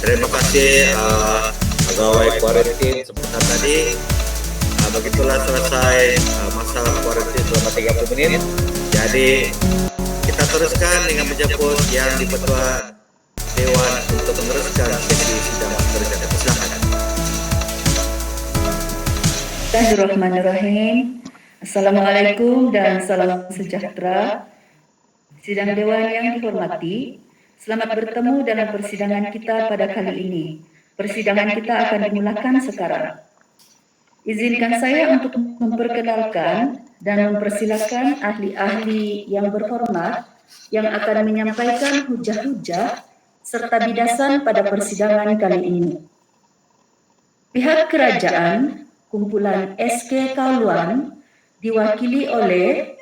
Terima kasih pegawai kuarantin sebentar tadi. Begitulah selesai masa kuarantin selama 30 menit. Jadi kita teruskan dengan menjemput yang di-Ketua Dewan untuk meneruskan sesi sidang teruskan. Silakan. Bismillahirrahmanirrahim. Assalamualaikum dan salam sejahtera. Sidang Dewan yang dihormati, selamat bertemu dalam persidangan kita pada kali ini. Persidangan kita akan dimulakan sekarang. Izinkan saya untuk memperkenalkan dan mempersilakan ahli-ahli yang berhormat yang akan menyampaikan hujah-hujah serta bidasan pada persidangan kali ini. Pihak kerajaan, kumpulan SK Kauluan, diwakili oleh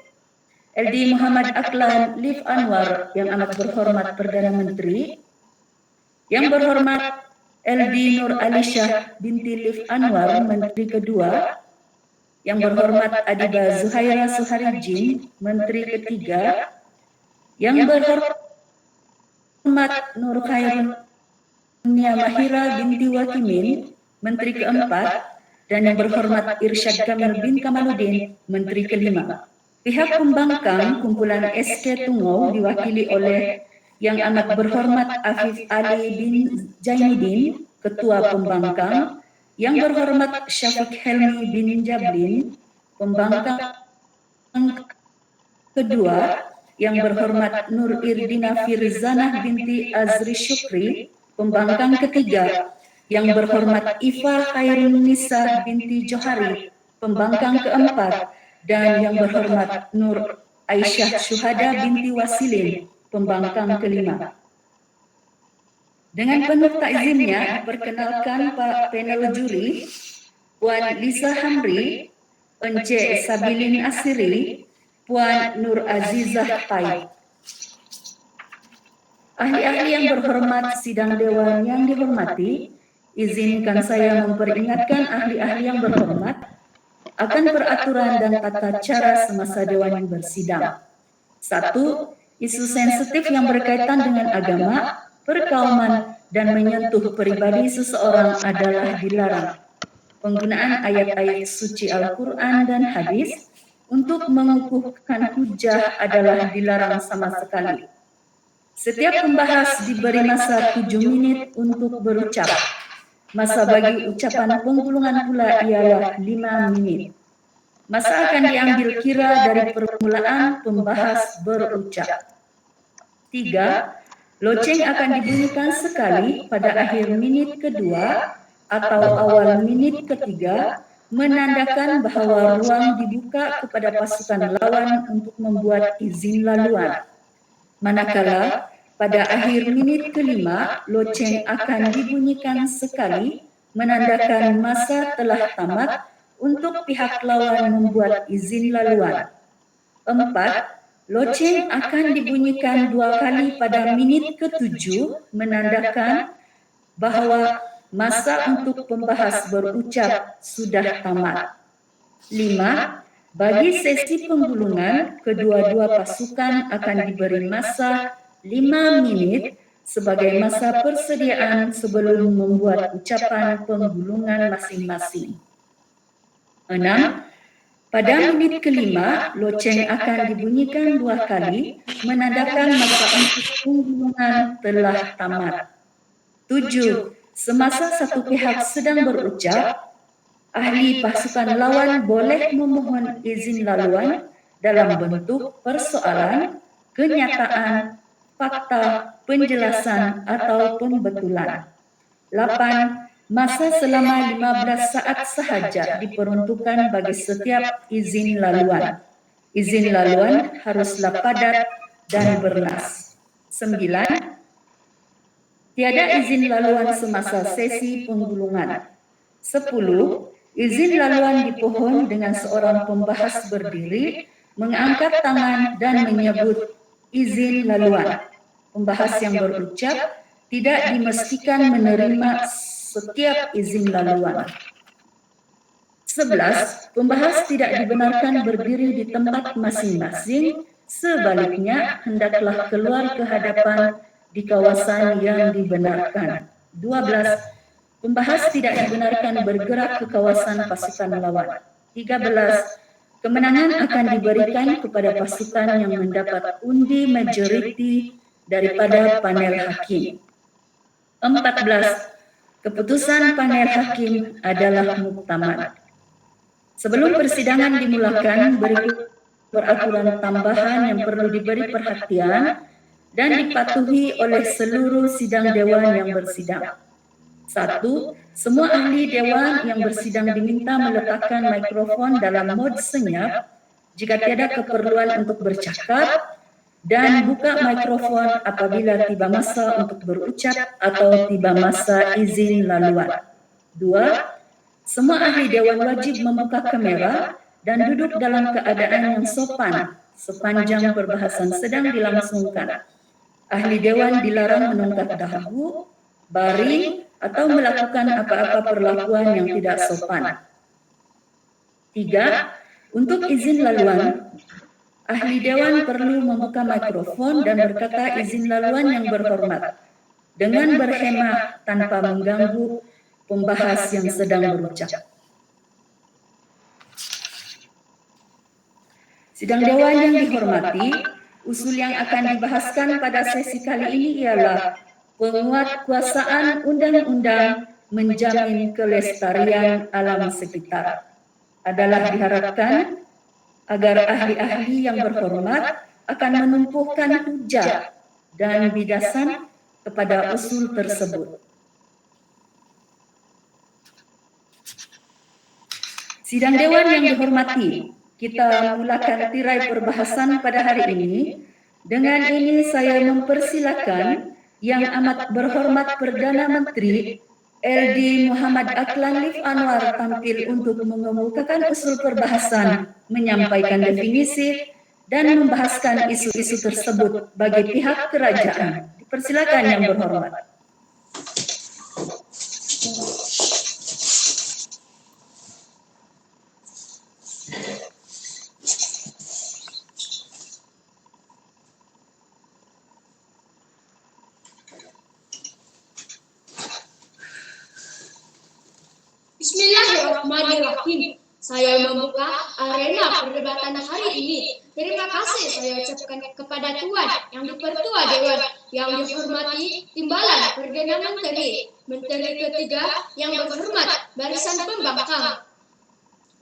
LD Muhammad Aklan Lif Anwar yang amat berhormat Perdana Menteri, yang berhormat LD Nur Alisyah binti Lif Anwar Menteri Kedua, yang berhormat Adiba Zuhaira Suharijin Menteri Ketiga, yang berhormat Nur Khairunia Mahira binti Wakimin Menteri Keempat, dan yang berhormat Irsyad Kamil bin Kamaluddin Menteri Kelima. Pihak pembangkang kumpulan SK Tungau diwakili oleh yang amat berhormat Afif Ali bin Zainuddin, Ketua Pembangkang, yang berhormat Syafiq Helmi bin Jablin, Pembangkang Kedua, yang berhormat Nur Irdina Firzanah binti Azri Syukri, Pembangkang Ketiga, yang berhormat Ifa Khairun Nisa binti Johari, Pembangkang Keempat, dan yang berhormat Nur Aisyah Syuhada binti Wasilin, Pembangkang Kelima. Dengan penuh takzimnya, perkenalkan Pak Panel Juri, Puan Lisa Hamri, Encik Sabilin Asiri, Puan Nur Azizah Taib. Ahli-ahli yang berhormat sidang dewan yang dihormati, izinkan saya memperingatkan ahli-ahli yang berhormat akan peraturan dan tata cara semasa dewan bersidang. 1. Isu sensitif yang berkaitan dengan agama, perkauman, dan menyentuh pribadi seseorang adalah dilarang. Penggunaan ayat-ayat suci Al-Quran dan hadis untuk mengukuhkan hujah adalah dilarang sama sekali. Setiap pembahas diberi masa 7 menit untuk berucap. Masa bagi ucapan penggulungan pula ialah 5 menit. Masa akan diambil kira dari permulaan pembahas berucap. 3. Loceng akan dibunyikan sekali pada akhir menit kedua atau awal menit ketiga, menandakan bahwa ruang dibuka kepada pasukan lawan untuk membuat izin laluan. Manakala pada akhir menit kelima, loceng akan dibunyikan sekali, menandakan masa telah tamat untuk pihak lawan membuat izin laluan. 4. Loceng akan dibunyikan 2 kali pada menit ke-7, menandakan bahwa masa untuk pembahas berucap sudah tamat. 5. Bagi sesi penggulungan, kedua-dua pasukan akan diberi masa 5 menit sebagai masa persediaan sebelum membuat ucapan penggulungan masing-masing. 6. Pada menit kelima, loceng akan dibunyikan 2 kali, menandakan masa untuk penggulungan telah tamat. 7. Semasa satu pihak sedang berucap, ahli pasukan lawan boleh memohon izin laluan dalam bentuk persoalan, kenyataan, fakta, penjelasan, atau pembetulan. 8. Masa selama 15 saat sahaja diperuntukkan bagi setiap izin laluan. Izin laluan haruslah padat dan bernas. 9. Tiada izin laluan semasa sesi penggulungan. 10. Izin laluan dipohon dengan seorang pembahas berdiri, mengangkat tangan dan menyebut izin laluan. Pembahas yang berucap tidak dimestikan menerima setiap izin laluan. 11. Pembahas tidak dibenarkan berdiri di tempat masing-masing, sebaliknya hendaklah keluar ke hadapan di kawasan yang dibenarkan. 12. Pembahas tidak dibenarkan bergerak ke kawasan pasukan lawan. 13. Kemenangan akan diberikan kepada pasukan yang mendapat undi majoriti daripada panel hakim. 14. Keputusan panel hakim adalah muktamad. Sebelum persidangan dimulakan, berikut peraturan tambahan yang perlu diberi perhatian dan dipatuhi oleh seluruh sidang dewan yang bersidang. 1. Semua ahli dewan yang bersidang diminta meletakkan mikrofon dalam mode senyap jika tiada keperluan untuk bercakap dan buka mikrofon apabila tiba masa untuk berucap atau tiba masa izin laluan. 2. Semua ahli dewan wajib membuka kamera dan duduk dalam keadaan yang sopan sepanjang perbahasan sedang dilangsungkan. Ahli dewan dilarang menunggak dagu, baring, atau melakukan apa-apa perlakuan yang tidak sopan. 3. Untuk izin laluan, ahli dewan perlu membuka mikrofon dan berkata izin laluan yang berhormat dengan berhemah tanpa mengganggu pembahas yang sedang berucap. Sidang dewan yang dihormati, usul yang akan dibahaskan pada sesi kali ini ialah penguatkuasaan undang-undang menjamin kelestarian alam sekitar. Adalah diharapkan agar ahli-ahli yang berhormat akan menumpuhkan hujah dan bidasan kepada usul tersebut. Sidang dewan yang dihormati, kita mulakan tirai perbahasan pada hari ini. Dengan ini saya mempersilakan Yang Amat Berhormat Perdana Menteri LD Muhammad Aklan Lif Anwar tampil untuk mengemukakan usul perbahasan, menyampaikan definisi, dan membahaskan isu-isu tersebut bagi pihak kerajaan. Dipersilakan Yang Berhormat. Bismillahirrahmanirrahim. Saya membuka arena perdebatan hari ini. Terima kasih saya ucapkan kepada Tuan Yang Dipertua Dewan yang dihormati Timbalan Perdana Menteri, Menteri ketiga yang berhormat Barisan Pembangkang,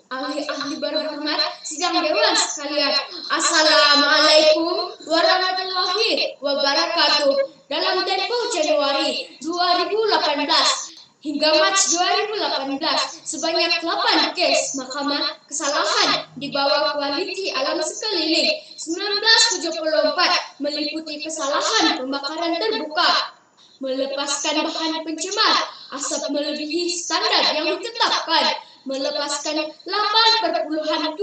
ahli-ahli berhormat sidang dewan sekalian. Assalamualaikum warahmatullahi wabarakatuh. Dalam tempo Januari 2018 hingga Mac 2018, sebanyak 8 kes mahkamah kesalahan di bawah kualiti alam sekeliling 1974 meliputi kesalahan pembakaran terbuka, melepaskan bahan pencemar, asap melebihi standar yang ditetapkan, melepaskan 8,78%,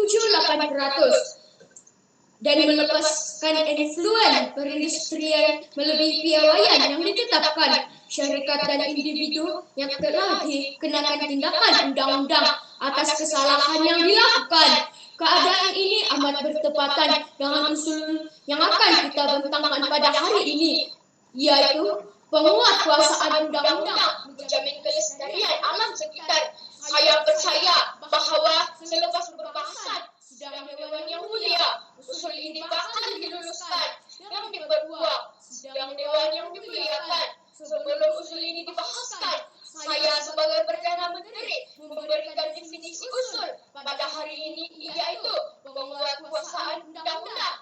dan melepaskan efluen perindustrian melebihi piawaian yang ditetapkan. Syarikat dan individu yang telah dikenakan tindakan undang-undang atas kesalahan yang dilakukan. Keadaan ini amat bertepatan dengan usul yang akan kita bentangkan pada hari ini, yaitu penguatkuasaan undang-undang menjamin kelestarian alam sekitar. Saya percaya bahwa selepas pembahasan sidang dewan yang mulia, usul ini akan diluluskan dan diperkuat sidang dewan yang dimuliakan. Sebelum usul ini dibahaskan, saya sebagai Perdana Menteri memberikan definisi usul pada hari ini, yaitu penguatkuasaan undang-undang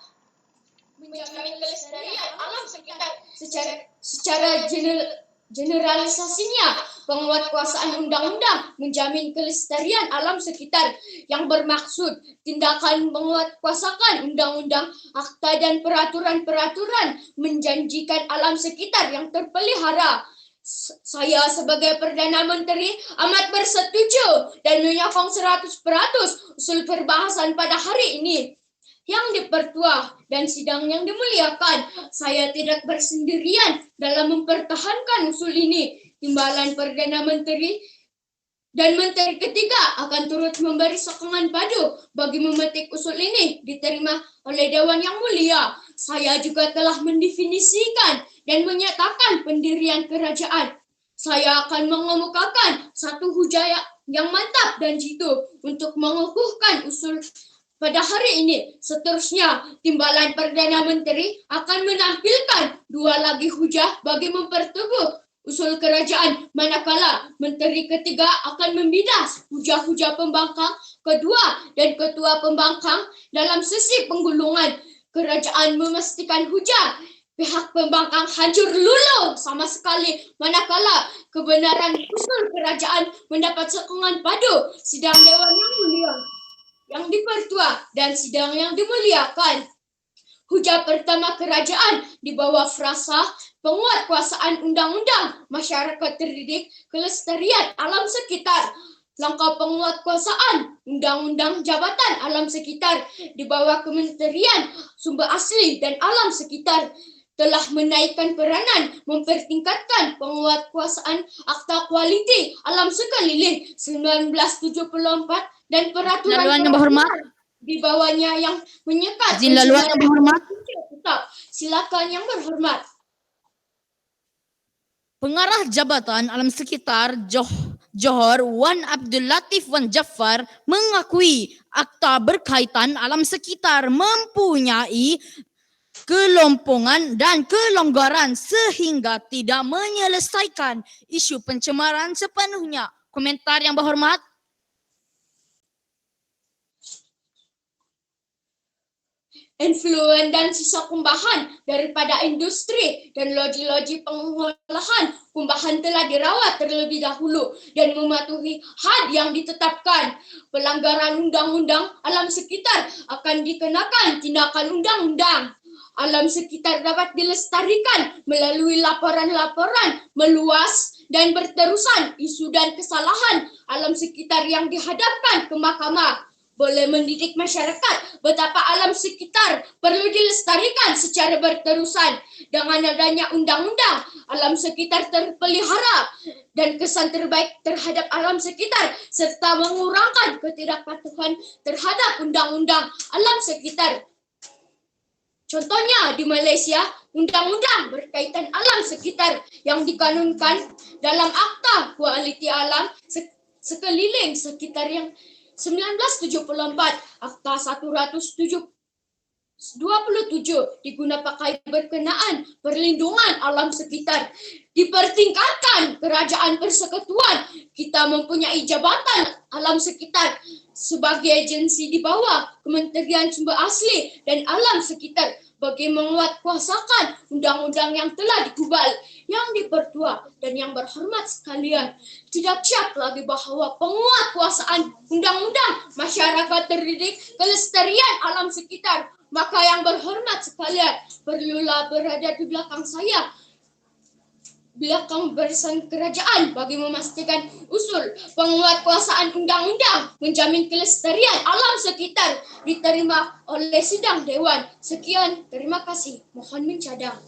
menjamin kelestarian alam sekitar. Secara generalisasinya, penguatkuasaan undang-undang menjamin kelestarian alam sekitar yang bermaksud tindakan menguatkuasakan undang-undang, akta, dan peraturan-peraturan menjanjikan alam sekitar yang terpelihara. Saya sebagai Perdana Menteri amat bersetuju dan menyokong 100% usul perbahasan pada hari ini. Yang Dipertua dan sidang yang dimuliakan, saya tidak bersendirian dalam mempertahankan usul ini. Timbalan Perdana Menteri dan Menteri ketiga akan turut memberi sokongan padu bagi memetik usul ini diterima oleh Dewan yang mulia. Saya juga telah mendefinisikan dan menyatakan pendirian kerajaan Saya akan mengemukakan satu hujah yang mantap dan jitu untuk mengukuhkan usul pada hari ini. Seterusnya, Timbalan Perdana Menteri akan menampilkan dua lagi hujah bagi memperteguh usul kerajaan, manakala Menteri ketiga akan membidas hujah-hujah pembangkang kedua dan ketua pembangkang dalam sesi penggulungan. Kerajaan memastikan hujah pihak pembangkang hancur luluh sama sekali, manakala kebenaran usul kerajaan mendapat sokongan padu sidang Dewan yang mulia, yang dipertua dan sidang yang dimuliakan. Hujah pertama kerajaan di bawah frasa penguatkuasaan undang-undang masyarakat terdidik kelestarian alam sekitar. Langkah penguatkuasaan undang-undang jabatan alam sekitar di bawah Kementerian Sumber Asli dan Alam Sekitar telah menaikkan peranan mempertingkatkan penguatkuasaan Akta Kualiti Alam Sekeliling 1974 dan peraturan Laluan yang berhormat, di bawahnya yang menyekat. izin laluan yang berhormat, Tetap, silakan yang berhormat. Pengarah Jabatan Alam Sekitar Johor Wan Abdul Latif Wan Jaffar mengakui akta berkaitan alam sekitar mempunyai kelompongan dan kelonggaran sehingga tidak menyelesaikan isu pencemaran sepenuhnya. Komentar yang berhormat. Influen dan sisa kumbahan daripada industri dan loji-loji pengolahan kumbahan telah dirawat terlebih dahulu dan mematuhi had yang ditetapkan. Pelanggaran undang-undang alam sekitar akan dikenakan tindakan undang-undang. Alam sekitar dapat dilestarikan melalui laporan-laporan meluas dan berterusan isu dan kesalahan alam sekitar yang dihadapkan ke mahkamah. Boleh mendidik masyarakat betapa alam sekitar perlu dilestarikan secara berterusan. Dengan adanya undang-undang, alam sekitar terpelihara dan kesan terbaik terhadap alam sekitar serta mengurangkan ketidakpatuhan terhadap undang-undang alam sekitar. Contohnya di Malaysia, undang-undang berkaitan alam sekitar yang dikanunkan dalam Akta Kualiti Alam Sekeliling sekitar yang 1974, Akta 127 diguna pakai berkenaan perlindungan alam sekitar. Dipertingkatkan kerajaan persekutuan, kita mempunyai Jabatan Alam Sekitar sebagai agensi di bawah Kementerian Sumber Asli dan Alam Sekitar bagi menguatkuasakan undang-undang yang telah digubal. Yang dipertua dan yang berhormat sekalian, tidak syak lagi bahawa penguatkuasaan undang-undang masyarakat terdidik kelestarian alam sekitar, maka yang berhormat sekalian perlulah berada di belakang saya, belakang barisan kerajaan bagi memastikan usul penguatkuasaan undang-undang menjamin kelestarian alam sekitar diterima oleh sidang Dewan. Sekian, terima kasih. Mohon mencadang.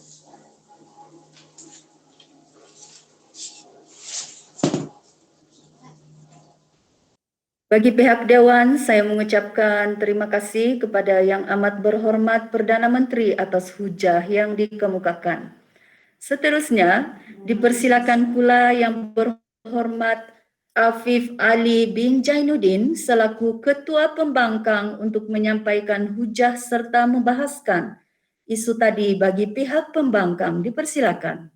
Bagi pihak Dewan, saya mengucapkan terima kasih kepada Yang Amat Berhormat Perdana Menteri atas hujah yang dikemukakan. Seterusnya, dipersilakan pula Yang Berhormat Afif Ali bin Jainuddin selaku Ketua Pembangkang untuk menyampaikan hujah serta membahaskan isu tadi bagi pihak pembangkang. Dipersilakan.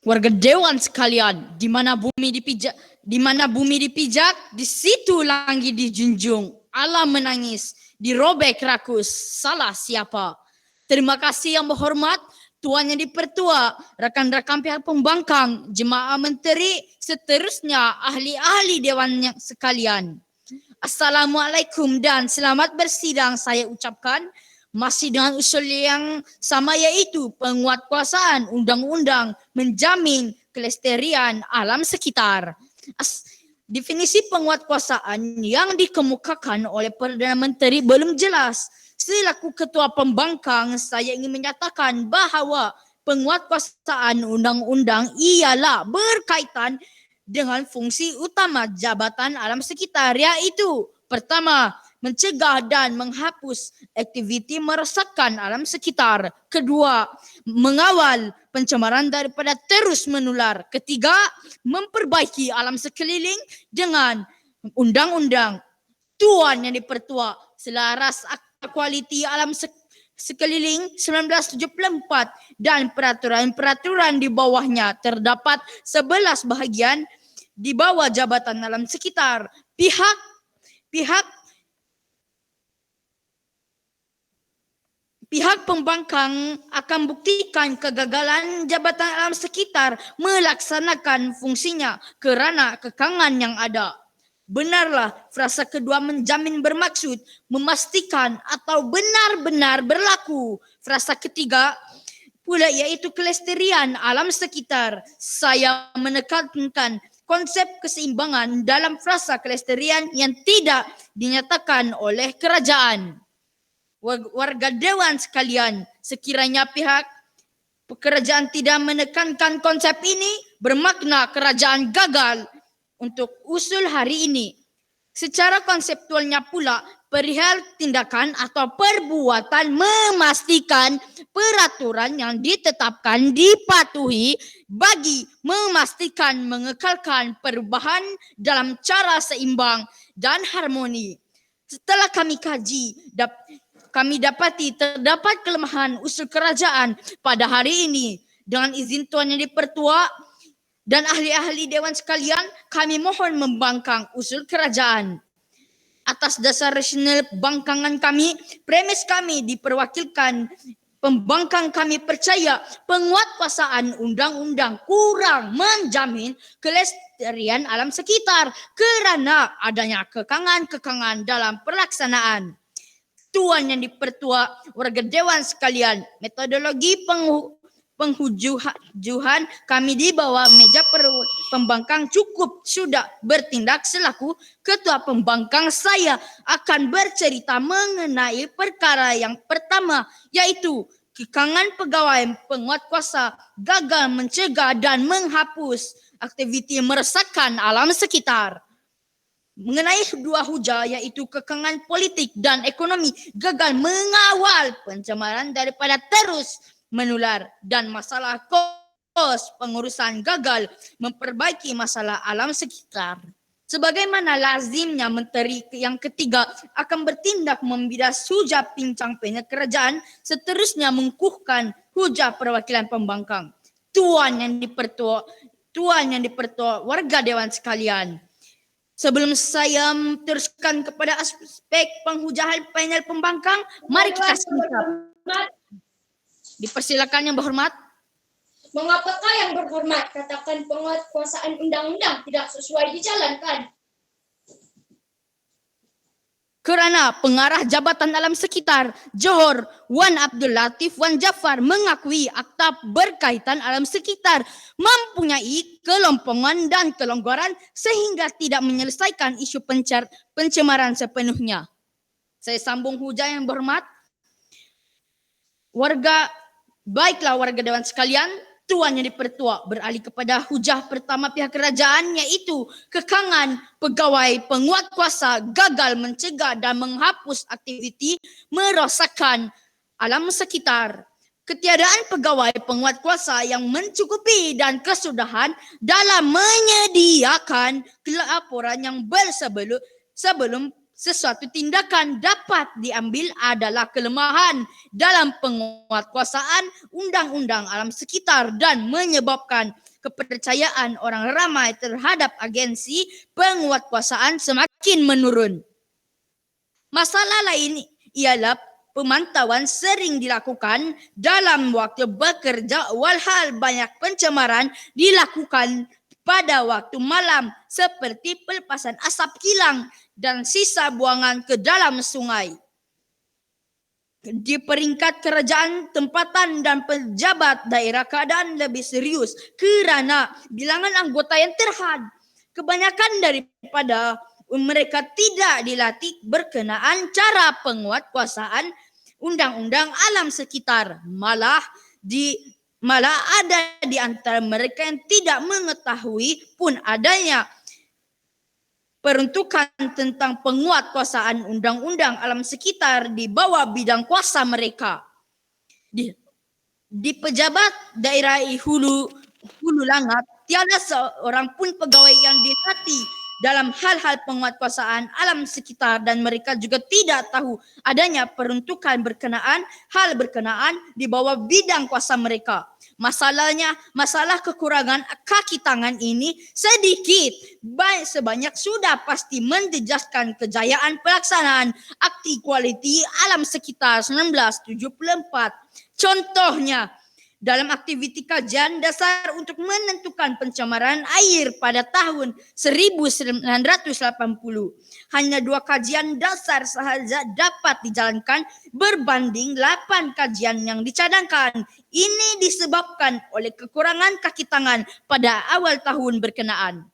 Warga Dewan sekalian, di mana bumi dipijak, di situ langit dijunjung. Alam menangis, dirobek rakus, salah siapa? Terima kasih yang berhormat, Tuan yang dipertua, rakan-rakan pihak pembangkang, jemaah menteri, seterusnya ahli-ahli Dewan yang sekalian. Assalamualaikum dan selamat bersidang saya ucapkan. Masih dengan usul yang sama, yaitu penguatkuasaan undang-undang menjamin kelestarian alam sekitar. Definisi penguatkuasaan yang dikemukakan oleh Perdana Menteri belum jelas. Selaku Ketua Pembangkang, saya ingin menyatakan bahawa penguatkuasaan undang-undang ialah berkaitan dengan fungsi utama jabatan alam sekitar, yaitu pertama, mencegah dan menghapus aktiviti merosakkan alam sekitar. Kedua, mengawal pencemaran daripada terus menular. Ketiga, memperbaiki alam sekeliling dengan undang-undang Tuan Yang Dipertua selaras Akta Kualiti Alam Sekeliling 1974 dan peraturan-peraturan di bawahnya. Terdapat 11 bahagian di bawah Jabatan Alam Sekitar. Pihak pembangkang akan buktikan kegagalan Jabatan Alam Sekitar melaksanakan fungsinya kerana kekangan yang ada. Benarlah frasa kedua menjamin bermaksud memastikan atau benar-benar berlaku. Frasa ketiga pula iaitu kelestarian alam sekitar. Saya menekankan konsep keseimbangan dalam frasa kelestarian yang tidak dinyatakan oleh kerajaan. Warga dewan sekalian, sekiranya pihak kerajaan tidak menekankan konsep ini, bermakna kerajaan gagal untuk usul hari ini. Secara konseptualnya pula, perihal tindakan atau perbuatan memastikan peraturan yang ditetapkan dipatuhi bagi memastikan mengekalkan perubahan dalam cara seimbang dan harmoni. Setelah kami kaji, kami dapati terdapat kelemahan usul kerajaan pada hari ini. Dengan izin Tuan Yang Dipertua dan ahli-ahli dewan sekalian, kami mohon membangkang usul kerajaan. Atas dasar rasional bangkangan kami, premis kami diperwakilkan. Pembangkang kami percaya penguatkuasaan undang-undang kurang menjamin kelestarian alam sekitar kerana adanya kekangan-kekangan dalam pelaksanaan. Tuan Yang Dipertua, warga dewan sekalian, metodologi penghujuhan kami di bawah meja pembangkang cukup sudah bertindak selaku ketua pembangkang. Saya akan bercerita mengenai perkara yang pertama, yaitu kekangan pegawai penguatkuasa gagal mencegah dan menghapus aktiviti merosakkan alam sekitar. Mengenai dua hujah, iaitu kekangan politik dan ekonomi gagal mengawal pencemaran daripada terus menular, dan masalah kos pengurusan gagal memperbaiki masalah alam sekitar. Sebagaimana lazimnya, menteri yang ketiga akan bertindak membidas hujah pincang penyet kerajaan, seterusnya mengukuhkan hujah perwakilan pembangkang. Tuan Yang Dipertua, warga dewan sekalian, sebelum saya teruskan kepada aspek penghujahan panel pembangkang, mari kita singkat. Dipersilakan Yang Berhormat. Mengapakah Yang Berhormat katakan penguatkuasaan undang-undang tidak sesuai dijalankan? Kerana pengarah Jabatan Alam Sekitar Johor Wan Abdul Latif Wan Jaafar mengakui akta berkaitan alam sekitar mempunyai kelompongan dan kelonggaran sehingga tidak menyelesaikan isu pencemaran sepenuhnya. Saya sambung hujah Yang Berhormat. Baiklah warga dewan sekalian, Tuan Yang Dipertua beralih kepada hujah pertama pihak kerajaan, iaitu kekangan pegawai penguatkuasa gagal mencegah dan menghapus aktiviti merosakkan alam sekitar. Ketiadaan pegawai penguatkuasa yang mencukupi dan kesudahan dalam menyediakan laporan yang sebelum sesuatu tindakan dapat diambil adalah kelemahan dalam penguatkuasaan undang-undang alam sekitar dan menyebabkan kepercayaan orang ramai terhadap agensi penguatkuasaan semakin menurun. Masalah lain ialah pemantauan sering dilakukan dalam waktu bekerja, walhal banyak pencemaran dilakukan pada waktu malam seperti pelepasan asap kilang dan sisa buangan ke dalam sungai. Di peringkat kerajaan tempatan dan pejabat daerah, keadaan lebih serius kerana bilangan anggota yang terhad. Kebanyakan daripada mereka tidak dilatih berkenaan cara penguatkuasaan undang-undang alam sekitar. Malah Malah ada di antara mereka yang tidak mengetahui pun adanya peruntukan tentang penguatkuasaan undang-undang alam sekitar di bawah bidang kuasa mereka. Di pejabat daerah Hulu Langat, tiada seorang pun pegawai yang dilatih dalam hal-hal penguatkuasaan alam sekitar dan mereka juga tidak tahu adanya peruntukan hal berkenaan di bawah bidang kuasa mereka. Masalah kekurangan kaki tangan ini sedikit sebanyak sudah pasti menjejaskan kejayaan pelaksanaan Akti Kualiti Alam Sekitar 1974. Contohnya, dalam aktiviti kajian dasar untuk menentukan pencemaran air pada tahun 1980. Hanya 2 kajian dasar sahaja dapat dijalankan berbanding 8 kajian yang dicadangkan. Ini disebabkan oleh kekurangan kaki tangan pada awal tahun berkenaan.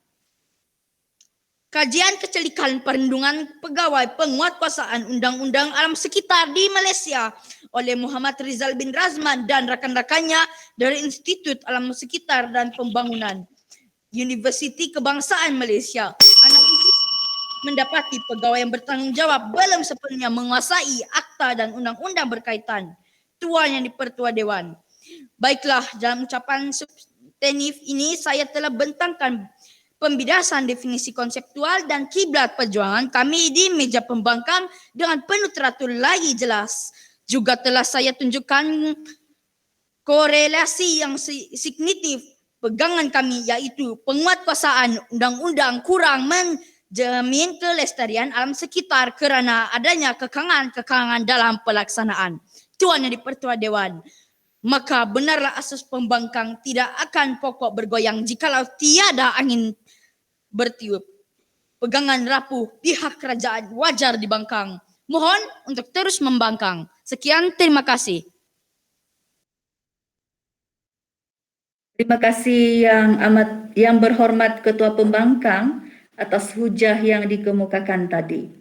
Kajian Kecelikaan Perlindungan Pegawai Penguatkuasaan Undang-Undang Alam Sekitar di Malaysia oleh Muhammad Rizal bin Razman dan rakan-rakannya dari Institut Alam Sekitar dan Pembangunan Universiti Kebangsaan Malaysia. Analisis mendapati pegawai yang bertanggung jawab belum sepenuhnya menguasai akta dan undang-undang berkaitan. Tuan yang dipertua Dewan. Baiklah, dalam ucapan substantif ini saya telah bentangkan pembidasan definisi konseptual dan kiblat perjuangan kami di meja pembangkang dengan penuh teratur lagi jelas. Juga telah saya tunjukkan korelasi yang signifikan pegangan kami, yaitu penguatkuasaan undang-undang kurang menjamin kelestarian alam sekitar kerana adanya kekangan-kekangan dalam pelaksanaan. Tuan yang dipertua Dewan, maka benarlah asas pembangkang tidak akan pokok bergoyang jikalau tiada angin bertiup. Pegangan rapuh pihak kerajaan wajar dibangkang. Mohon untuk terus membangkang. Sekian, terima kasih. Terima kasih yang berhormat Ketua Pembangkang atas hujah yang dikemukakan tadi.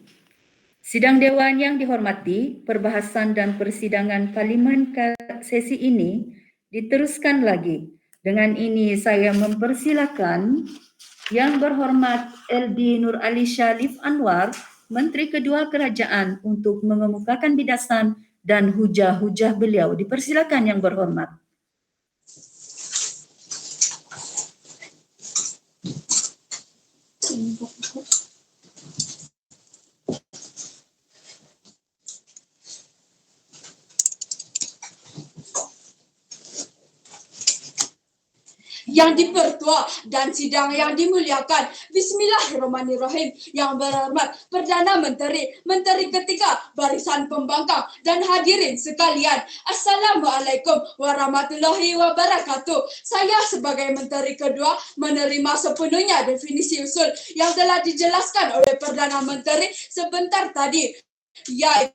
Sidang Dewan yang dihormati, perbahasan dan persidangan parlimen sesi ini diteruskan lagi. Dengan ini saya mempersilakan Yang berhormat LD Nur Ali Sharif Anwar, Menteri Kedua Kerajaan untuk mengemukakan bidasan dan hujah-hujah beliau. Dipersilakan yang berhormat. Yang dipertua dan sidang yang dimuliakan. Bismillahirrahmanirrahim. Yang berhormat Perdana Menteri, Menteri Ketiga, Barisan Pembangkang dan hadirin sekalian. Assalamualaikum warahmatullahi wabarakatuh. Saya sebagai Menteri Kedua menerima sepenuhnya definisi usul yang telah dijelaskan oleh Perdana Menteri sebentar tadi, yaitu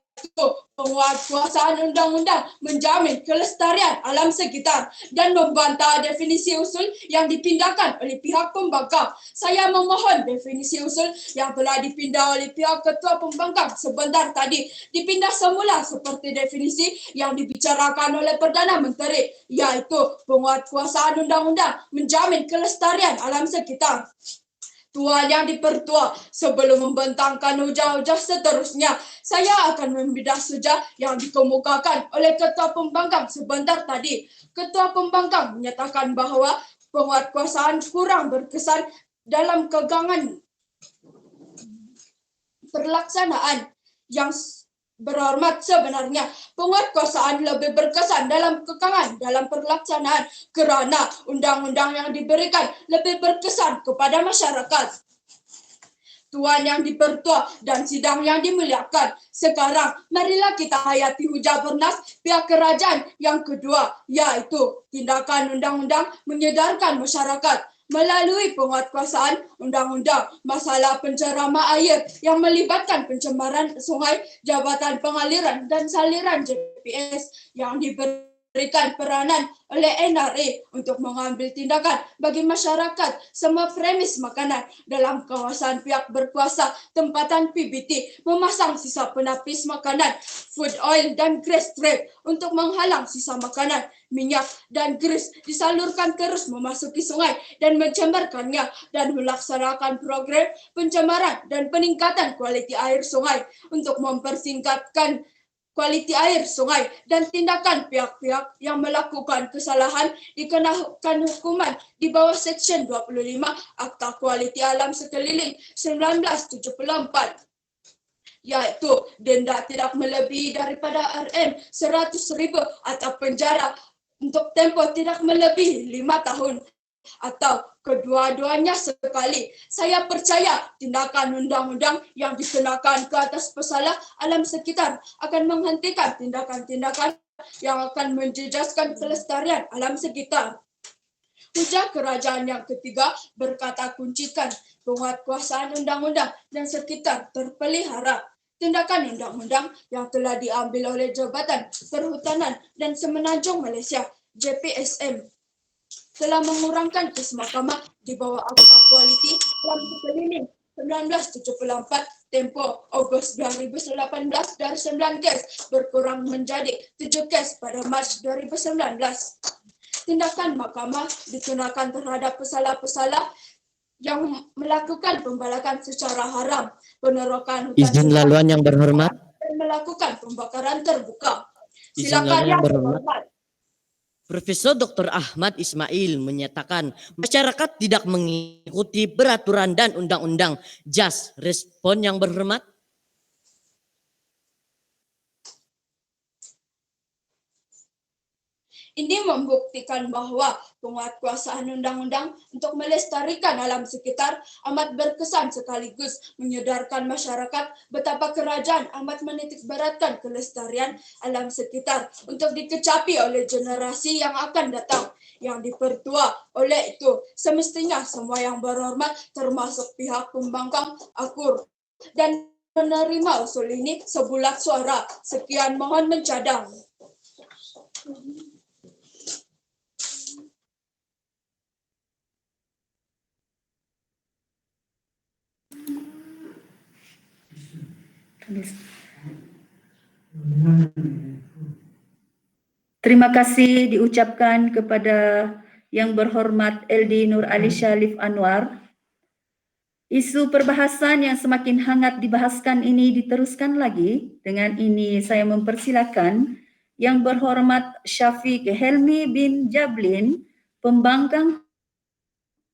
penguatkuasaan undang-undang menjamin kelestarian alam sekitar dan membantah definisi usul yang dipindahkan oleh pihak pembangkang. Saya memohon definisi usul yang telah dipindah oleh pihak Ketua Pembangkang sebentar tadi dipindah semula seperti definisi yang dibicarakan oleh Perdana Menteri, yaitu penguatkuasaan undang-undang menjamin kelestarian alam sekitar. Tuan yang dipertua, sebelum membentangkan hujah-hujah seterusnya, saya akan membidah hujah yang dikemukakan oleh Ketua Pembangkang sebentar tadi. Ketua Pembangkang menyatakan bahawa penguatkuasaan kurang berkesan dalam kegangan pelaksanaan. Yang berhormat, sebenarnya penguatkuasaan lebih berkesan dalam kekangan dalam pelaksanaan kerana undang-undang yang diberikan lebih berkesan kepada masyarakat. Tuan yang dipertua dan sidang yang dimuliakan, sekarang marilah kita hayati hujah bernas pihak kerajaan yang kedua, yaitu tindakan undang-undang menyedarkan masyarakat melalui penguatkuasaan undang-undang masalah pencemaran air yang melibatkan pencemaran sungai, jabatan pengaliran dan saliran JPS yang diberi diberikan peranan oleh NRA untuk mengambil tindakan bagi masyarakat semua premis makanan dalam kawasan pihak berkuasa tempatan PBT memasang sisa penapis makanan, food oil dan grease trap untuk menghalang sisa makanan, minyak dan grease disalurkan terus memasuki sungai dan mencemarkannya dan melaksanakan program pencemaran dan peningkatan kualiti air sungai untuk mempersingkatkan kualiti air sungai dan tindakan pihak-pihak yang melakukan kesalahan dikenakan hukuman di bawah Seksyen 25 Akta Kualiti Alam Sekeliling 1974, yaitu denda tidak melebihi daripada Rm100.000 atau penjara untuk tempoh tidak melebihi 5 tahun atau kedua-duanya sekali. Saya percaya tindakan undang-undang yang dikenakan ke atas pesalah alam sekitar akan menghentikan tindakan-tindakan yang akan menjejaskan kelestarian alam sekitar. Hujah kerajaan yang ketiga berkata kuncikan penguatkuasaan undang-undang dan sekitar terpelihara. Tindakan undang-undang yang telah diambil oleh Jabatan Perhutanan dan Semenanjung Malaysia JPSM telah mengurangkan kes mahkamah di bawah Akta Kualiti Alam Sekeliling 1974 tempoh Ogos 2018 dari 9 kes berkurang menjadi 7 kes pada Mac 2019. Tindakan mahkamah dikenakan terhadap pesalah-pesalah yang melakukan pembalakan secara haram, penerokan hutan Izin laluan yang berhormat. dan melakukan pembakaran terbuka. Izin Silakan laluan yang yang berhormat. berhormat. Profesor Dr. Ahmad Ismail menyatakan masyarakat tidak mengikuti peraturan dan undang-undang. JAS, respon yang berhormat. Ini membuktikan bahwa penguatkuasaan undang-undang untuk melestarikan alam sekitar amat berkesan sekaligus menyedarkan masyarakat betapa kerajaan amat menitikberatkan kelestarian alam sekitar untuk dikecapi oleh generasi yang akan datang yang dipertua. Oleh itu, semestinya semua yang berhormat termasuk pihak pembangkang akur dan menerima usul ini sebulat suara. Sekian, mohon mencadang. Terima kasih diucapkan kepada Yang Berhormat LD Nur Ali Syarif Anwar. Isu perbahasan yang semakin hangat dibahaskan ini diteruskan lagi. Dengan ini saya mempersilakan Yang Berhormat Syafiq Helmi bin Jablin, pembangkang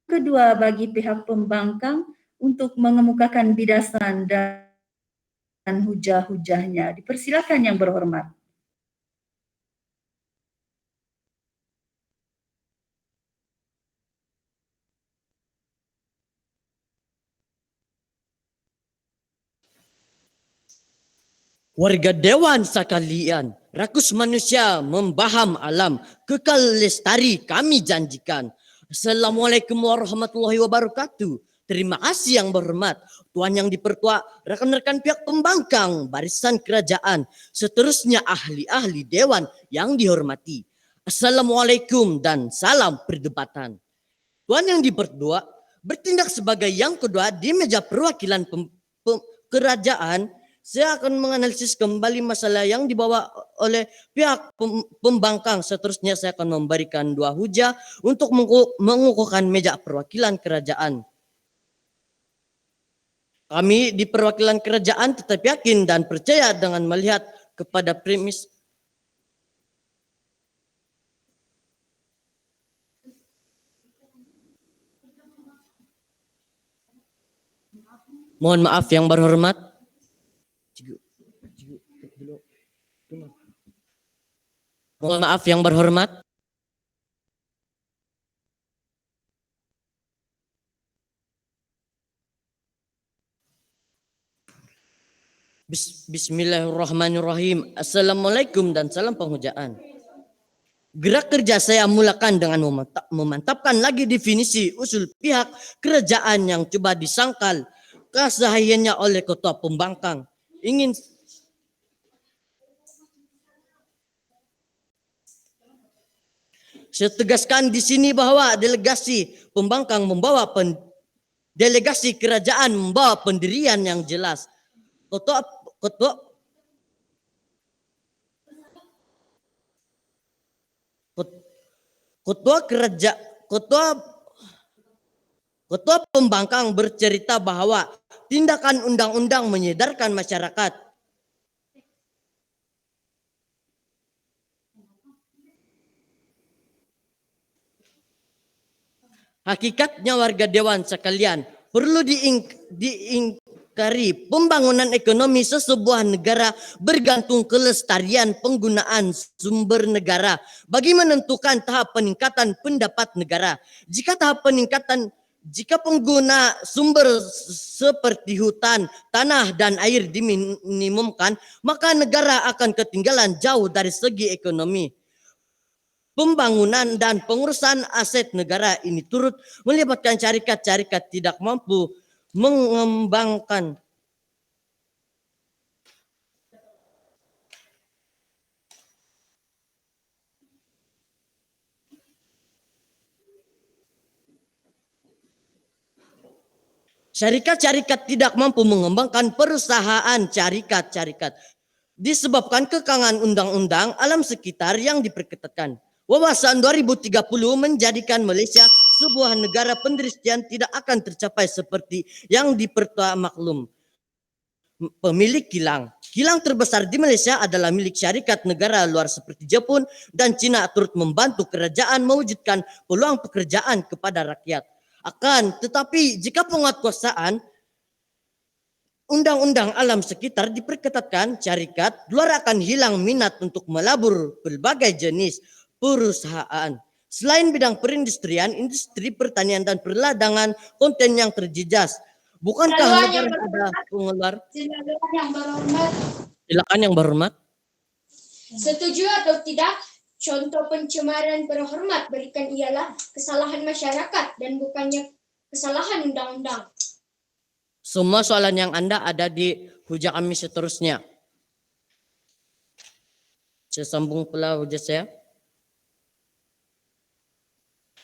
kedua bagi pihak pembangkang, untuk mengemukakan bidasan dan hujah-hujahnya. Dipersilakan Yang Berhormat. Warga Dewan sekalian, rakus manusia membaham alam, kekal lestari kami janjikan. Assalamualaikum warahmatullahi wabarakatuh. Terima kasih Yang Berhormat, Tuan Yang Dipertua, rekan-rekan pihak pembangkang, barisan kerajaan, seterusnya ahli-ahli Dewan yang dihormati. Assalamualaikum dan salam perdebatan. Tuan Yang Dipertua bertindak sebagai yang kedua di meja perwakilan kerajaan. Saya akan menganalisis kembali masalah yang dibawa oleh pihak pembangkang. Seterusnya saya akan memberikan dua hujah untuk mengukuhkan meja perwakilan kerajaan. Kami di perwakilan kerajaan tetap yakin dan percaya dengan melihat kepada premis mohon maaf Yang Berhormat. Mohon maaf Yang Berhormat. Bismillahirrahmanirrahim. Assalamualaikum dan salam penghujaan. Gerak kerja saya mulakan dengan memantapkan lagi definisi usul pihak kerajaan yang coba disangkal kesahihannya oleh ketua pembangkang. Saya tegaskan di sini bahwa delegasi pembangkang delegasi kerajaan membawa pendirian yang jelas. Ketua pembangkang bercerita bahwa tindakan undang-undang menyedarkan masyarakat. Hakikatnya warga dewan sekalian, perlu diingkari pembangunan ekonomi sesebuah negara bergantung kelestarian penggunaan sumber negara bagi menentukan tahap peningkatan pendapat negara. Jika pengguna sumber seperti hutan, tanah, dan air diminimumkan, maka negara akan ketinggalan jauh dari segi ekonomi. Pembangunan dan pengurusan aset negara ini turut melibatkan syarikat-syarikat tidak mampu mengembangkan perusahaan syarikat-syarikat disebabkan kekangan undang-undang alam sekitar yang diperketatkan. Wawasan 2030 menjadikan Malaysia sebuah negara perindustrian tidak akan tercapai seperti yang dipermaklum. Pemilik kilang. Kilang terbesar di Malaysia adalah milik syarikat negara luar seperti Jepun dan Cina turut membantu kerajaan mewujudkan peluang pekerjaan kepada rakyat. Akan tetapi jika penguatkuasaan undang-undang alam sekitar diperketatkan, syarikat luar akan hilang minat untuk melabur berbagai jenis perusahaan. Selain bidang perindustrian, industri pertanian dan perladangan konten yang terjejas. Bukankah negara ada pengeluar? Silakan yang berhormat. Setuju atau tidak? Contoh pencemaran berhormat berikan ialah kesalahan masyarakat dan bukannya kesalahan undang-undang. Semua soalan yang Anda ada di hujah kami seterusnya. Saya sambung pula hujah saya.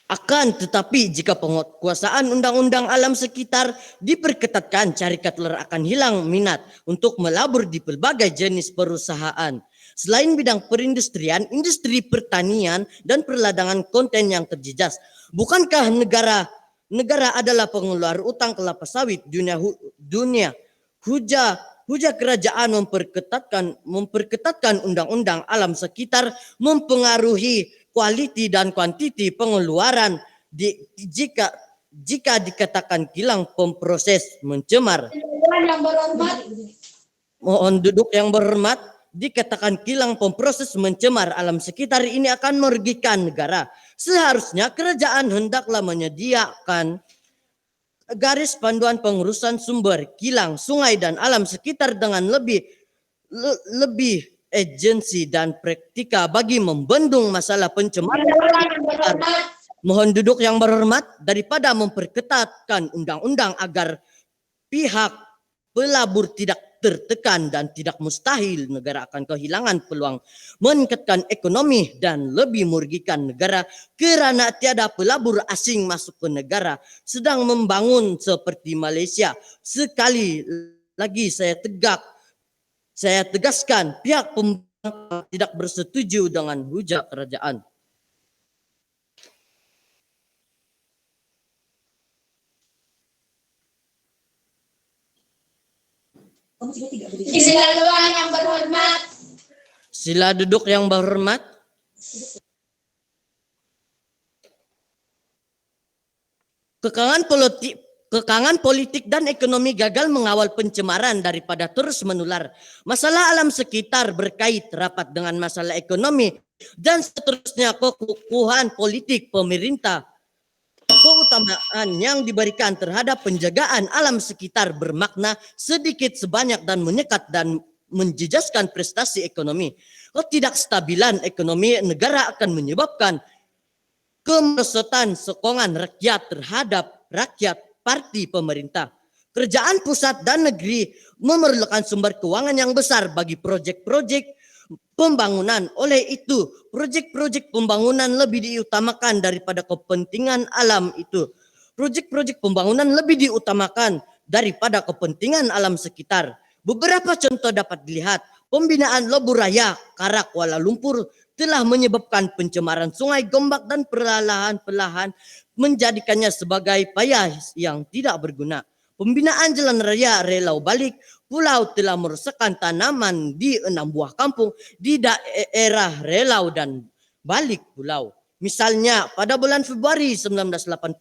Akan tetapi jika penguasaan undang-undang alam sekitar diperketatkan, syarikat luar akan hilang minat untuk melabur di berbagai jenis perusahaan. Selain bidang perindustrian, industri pertanian dan perladangan konten yang terjejas. Bukankah negara adalah pengeluar utang kelapa sawit dunia? Hujah kerajaan memperketatkan undang-undang alam sekitar mempengaruhi kualiti dan kuantiti pengeluaran jika dikatakan kilang pemproses mencemar. Mohon duduk yang berhormat. Dikatakan kilang pemproses mencemar alam sekitar ini akan merugikan negara. Seharusnya kerajaan hendaklah menyediakan garis panduan pengurusan sumber, kilang, sungai dan alam sekitar dengan lebih agensi dan praktika bagi membendung masalah pencemaran. Mohon duduk yang berhormat, daripada memperketatkan undang-undang agar pihak pelabur tidak tertekan dan tidak mustahil negara akan kehilangan peluang meningkatkan ekonomi dan lebih merugikan negara kerana tiada pelabur asing masuk ke negara sedang membangun seperti Malaysia. Sekali lagi saya tegaskan pihak pembangkang tidak bersetuju dengan hujah kerajaan. Sila luar yang berhormat. Sila duduk yang berhormat. Kekangan politik dan ekonomi gagal mengawal pencemaran daripada terus menular. Masalah alam sekitar berkait rapat dengan masalah ekonomi dan seterusnya kekukuhan politik pemerintah. Keutamaan yang diberikan terhadap penjagaan alam sekitar bermakna sedikit sebanyak dan menyekat dan menjejaskan prestasi ekonomi. Ketidakstabilan ekonomi negara akan menyebabkan kemerosotan sokongan rakyat terhadap rakyat parti pemerintah. Kerajaan pusat dan negeri memerlukan sumber keuangan yang besar bagi projek-projek pembangunan. Oleh itu, proyek-proyek pembangunan lebih diutamakan daripada kepentingan alam itu. Proyek-proyek pembangunan lebih diutamakan daripada kepentingan alam sekitar. Beberapa contoh dapat dilihat. Pembinaan Lebuh Raya, Karak, Kuala Lumpur telah menyebabkan pencemaran sungai Gombak dan perlahan-lahan menjadikannya sebagai payah yang tidak berguna. Pembinaan jalan raya Relau Balik Pulau telah merusakkan tanaman di 6 buah kampung di daerah Relau dan Balik Pulau. Misalnya pada bulan Februari 1982,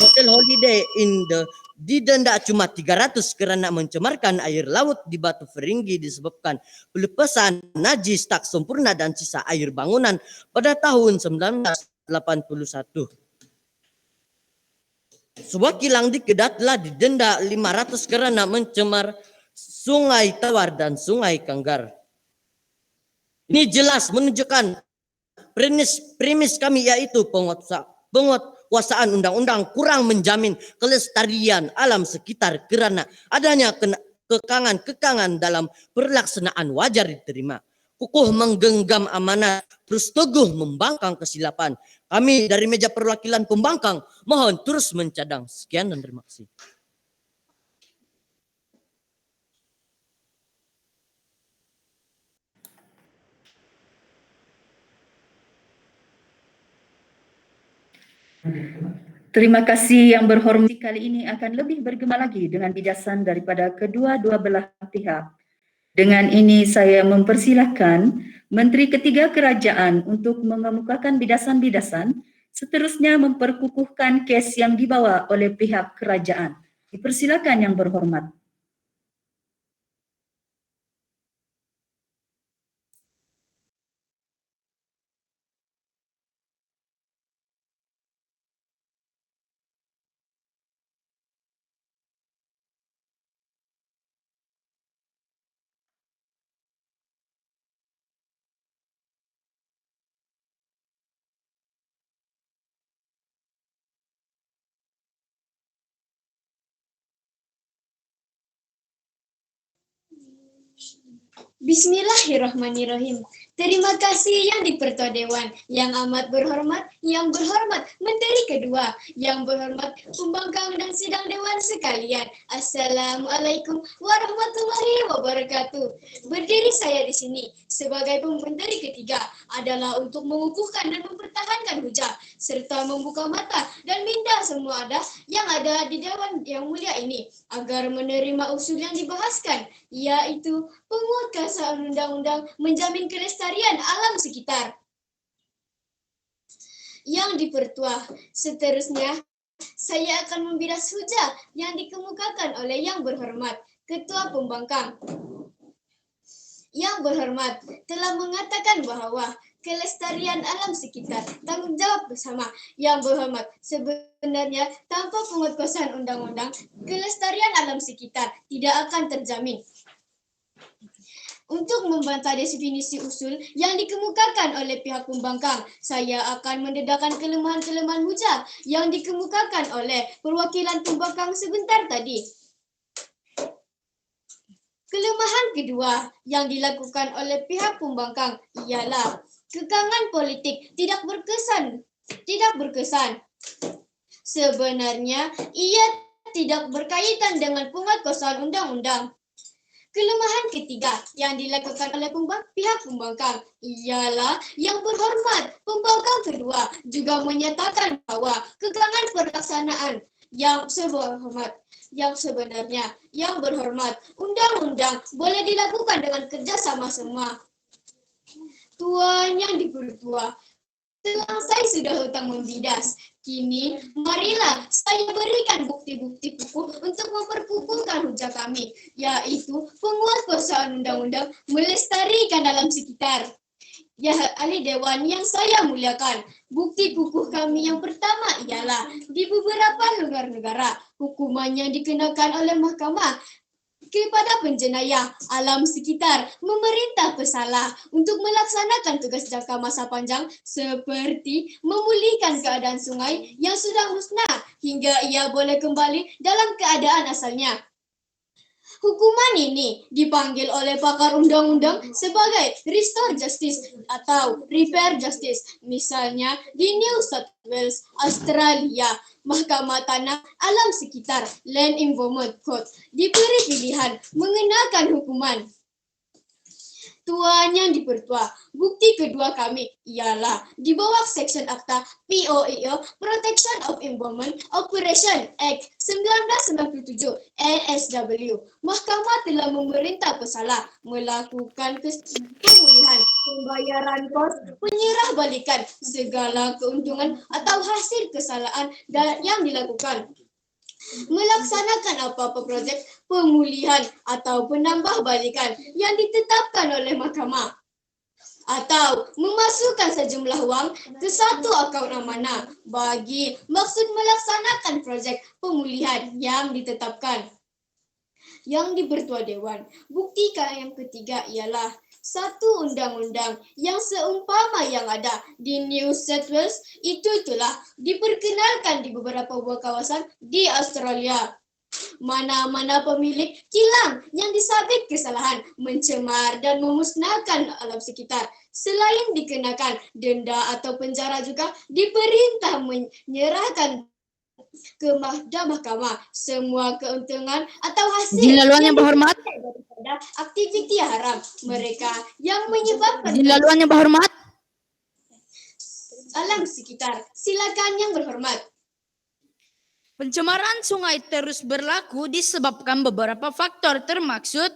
Hotel Holiday didenda cuma 300 karena mencemarkan air laut di Batu Feringgi disebabkan pelepasan najis tak sempurna dan sisa air bangunan pada tahun 1981. Sebuah kilang di Kedah telah didenda 500 karena mencemar Sungai Tawar dan Sungai Kanggar. Ini jelas menunjukkan premis kami, yaitu penguasaan undang-undang kurang menjamin kelestarian alam sekitar karena adanya kekangan dalam pelaksanaan wajar diterima. Kukuh menggenggam amanat, terus teguh membangkang kesilapan. Kami dari meja perwakilan pembangkang mohon terus mencadang. Sekian dan terima kasih. Terima kasih yang berhormat. Kali ini akan lebih bergema lagi dengan bijasan daripada kedua-dua belah pihak. Dengan ini saya mempersilahkan Menteri Ketiga Kerajaan untuk mengemukakan bidasan-bidasan, seterusnya memperkukuhkan kes yang dibawa oleh pihak kerajaan. Dipersilakan yang berhormat. Bismillahirrahmanirrahim. Terima kasih Yang di-Pertua Dewan, Yang amat berhormat, Yang berhormat Menteri Kedua, Yang berhormat pembangkang dan sidang Dewan sekalian. Assalamualaikum warahmatullahi wabarakatuh. Berdiri saya di sini sebagai Menteri Ketiga adalah untuk mengukuhkan dan mempertahankan hujah serta membuka mata dan minta semua yang ada di Dewan yang mulia ini agar menerima usul yang dibahaskan, yaitu penguatkuasaan undang-undang menjamin kelestarian alam sekitar. Yang di-Pertua, seterusnya saya akan membidas hujah yang dikemukakan oleh Yang berhormat Ketua Pembangkang. Yang berhormat telah mengatakan bahawa kelestarian alam sekitar tanggung jawab bersama. Yang berhormat, sebenarnya tanpa penguatkuasaan undang-undang, kelestarian alam sekitar tidak akan terjamin. Untuk membantah definisi usul yang dikemukakan oleh pihak pembangkang, saya akan mendedahkan kelemahan-kelemahan hujah yang dikemukakan oleh perwakilan pembangkang sebentar tadi. Kelemahan kedua yang dilakukan oleh pihak pembangkang ialah kekangan politik tidak berkesan. Sebenarnya ia tidak berkaitan dengan penguatkuasaan undang-undang. Kelemahan ketiga yang dilakukan oleh pihak pembangkang ialah Yang berhormat pembangkang kedua juga menyatakan bahawa kekangan pelaksanaan yang sebenarnya Yang berhormat, undang-undang boleh dilakukan dengan kerjasama semua. Tuan Yang di-Pertua, saya sudah hutang membidas. Kini, marilah saya berikan bukti-bukti kukuh untuk memperkukuhkan hujah kami, yaitu penguatkuasaan undang-undang melestarikan alam sekitar. Ya, ahli Dewan yang saya muliakan, bukti kukuh kami yang pertama ialah di beberapa negara hukuman yang dikenakan oleh mahkamah kepada penjenayah alam sekitar memerintah pesalah untuk melaksanakan tugas jangka masa panjang seperti memulihkan keadaan sungai yang sudah musnah hingga ia boleh kembali dalam keadaan asalnya. Hukuman ini dipanggil oleh pakar undang-undang sebagai Restore Justice atau Repair Justice. Misalnya di New South Wales, Australia, Mahkamah Tanah Alam Sekitar Land Environment Court diberi pilihan mengenakan hukuman Tuan Yang Dipertua. Bukti kedua kami ialah di bawah Seksyen Akta POEO Protection of Environment Operation Act 1997 ASW. Mahkamah telah memerintah pesalah melakukan pemulihan pembayaran kos penyerahbalikan segala keuntungan atau hasil kesalahan yang dilakukan. Melaksanakan apa-apa projek pemulihan atau penambahbalikan yang ditetapkan oleh mahkamah atau memasukkan sejumlah wang ke satu akaun amanah bagi maksud melaksanakan projek pemulihan yang ditetapkan. Yang dipertua Dewan. Bukti yang ketiga ialah satu undang-undang yang seumpama yang ada di New South Wales itu telah diperkenalkan di beberapa buah kawasan di Australia. Mana-mana pemilik kilang yang disabit kesalahan mencemar dan memusnahkan alam sekitar selain dikenakan denda atau penjara juga diperintah menyerahkan ke mahkamah semua keuntungan atau hasil Izin laluan yang berhormat. daripada aktiviti haram mereka yang menyebabkan Izin laluan yang berhormat. alam sekitar. Silakan Yang Berhormat. Pencemaran sungai terus berlaku disebabkan beberapa faktor termaksud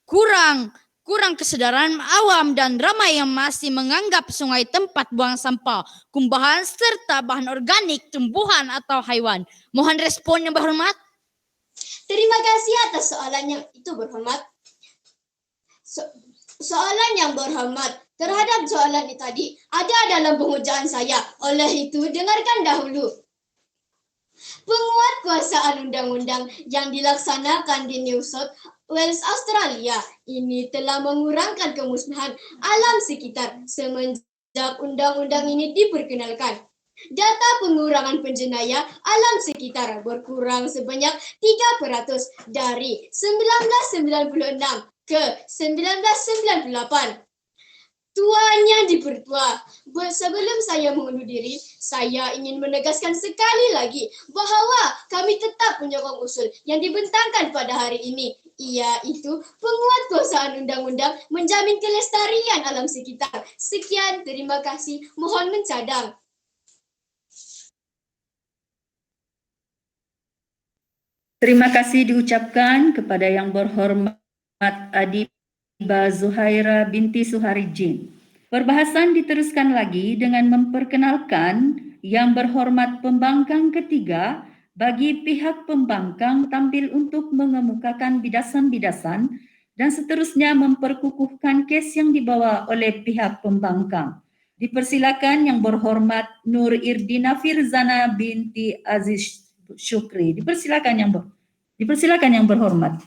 kurang kesadaran awam dan ramai yang masih menganggap sungai tempat buang sampah, kumbahan serta bahan organik tumbuhan atau haiwan. Mohon respon Yang Berhormat. Terima kasih atas soalan yang itu berhormat. Soalan Yang Berhormat terhadap soalan ini tadi ada dalam penghujaan saya. Oleh itu dengarkan dahulu. Penguatkuasaan undang-undang yang dilaksanakan di New South Wales, Australia ini telah mengurangkan kemusnahan alam sekitar semenjak undang-undang ini diperkenalkan. Data pengurangan penjenayah alam sekitar berkurang sebanyak 3% dari 1996 ke 1998. Tuan Yang Dipertua, sebelum saya mengundur diri, saya ingin menegaskan sekali lagi bahawa kami tetap menyokong usul yang dibentangkan pada hari ini, iaitu penguatkuasaan undang-undang menjamin kelestarian alam sekitar. Sekian, terima kasih. Mohon mencadang. Terima kasih diucapkan kepada Yang Berhormat Adiba Zuhaira binti Suharijin. Perbahasan diteruskan lagi dengan memperkenalkan Yang Berhormat Pembangkang ketiga bagi pihak pembangkang tampil untuk mengemukakan bidasan-bidasan dan seterusnya memperkukuhkan kes yang dibawa oleh pihak pembangkang. Dipersilakan Yang Berhormat Nur Irdina Firzana binti Aziz Syukri. Dipersilakan Yang Berhormat.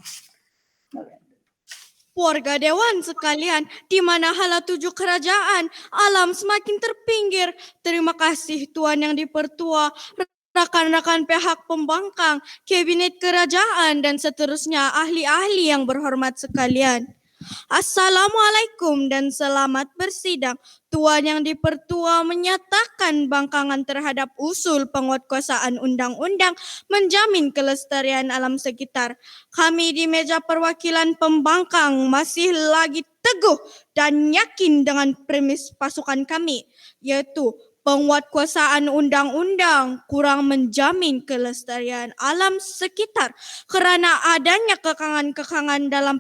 Warga Dewan sekalian, di mana hala tujuh kerajaan, alam semakin terpinggir. Terima kasih Tuan Yang Dipertua, rakan-rakan pihak pembangkang, kabinet kerajaan dan seterusnya ahli-ahli yang berhormat sekalian. Assalamualaikum dan selamat bersidang. Tuan Yang Dipertua menyatakan bangkangan terhadap usul penguatkuasaan undang-undang menjamin kelestarian alam sekitar. Kami di meja perwakilan pembangkang masih lagi teguh dan yakin dengan premis pasukan kami, yaitu penguatkuasaan undang-undang kurang menjamin kelestarian alam sekitar kerana adanya kekangan-kekangan dalam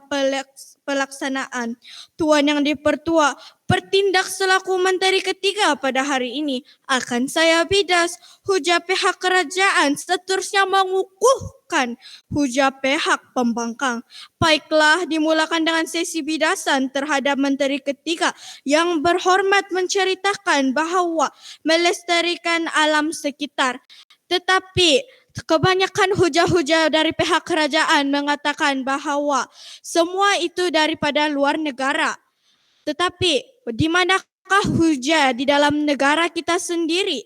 pelaksanaan. Tuan Yang Dipertua, bertindak selaku Menteri Ketiga pada hari ini akan saya bidas hujah pihak kerajaan seterusnya mengukuhkan hujah pihak pembangkang. Baiklah, dimulakan dengan sesi bidasan terhadap Menteri Ketiga. Yang Berhormat menceritakan bahawa melestarikan alam sekitar. Tetapi kebanyakan hujah-hujah dari pihak kerajaan mengatakan bahawa semua itu daripada luar negara. Tetapi di manakah hujah di dalam negara kita sendiri?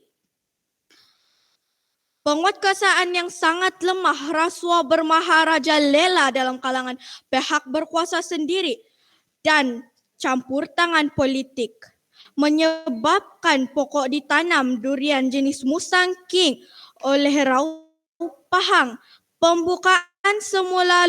Penguatkuasaan yang sangat lemah, rasuah bermaharaja lela dalam kalangan pihak berkuasa sendiri dan campur tangan politik menyebabkan pokok ditanam durian jenis Musang King oleh Rauh Pahang. Pembukaan semula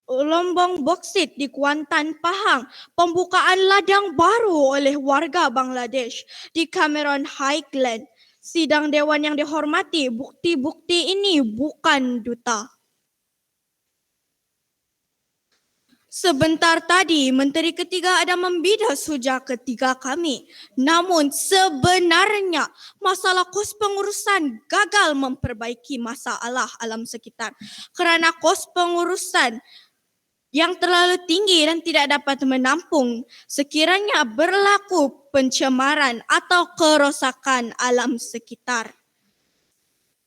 lombong boksit di Kuantan, Pahang. Pembukaan ladang baru oleh warga Bangladesh di Cameron Highland. Sidang Dewan yang dihormati, bukti-bukti ini bukan duta. Sebentar tadi, Menteri Ketiga ada membidas hujah ketiga kami. Namun sebenarnya masalah kos pengurusan gagal memperbaiki masalah alam sekitar. Kerana kos pengurusan yang terlalu tinggi dan tidak dapat menampung sekiranya berlaku pencemaran atau kerosakan alam sekitar.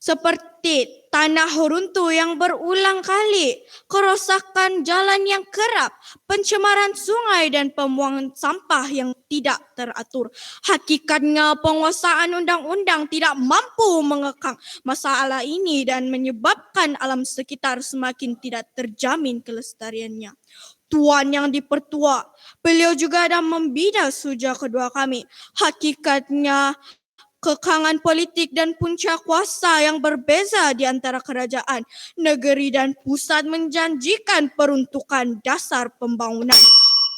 Seperti tanah runtuh yang berulang kali, kerosakan jalan yang kerap, pencemaran sungai dan pembuangan sampah yang tidak teratur. Hakikatnya penguasaan undang-undang tidak mampu mengekang masalah ini dan menyebabkan alam sekitar semakin tidak terjamin kelestariannya. Tuan yang dipertua, beliau juga ada membidas hujah kedua kami. Hakikatnya kekangan politik dan punca kuasa yang berbeza di antara kerajaan, negeri dan pusat menjanjikan peruntukan dasar pembangunan.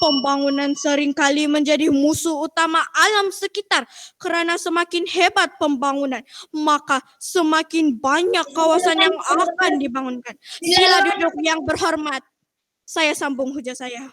Pembangunan seringkali menjadi musuh utama alam sekitar kerana semakin hebat pembangunan, maka semakin banyak kawasan yang akan dibangunkan. Sila duduk yang berhormat. Saya sambung hujah saya.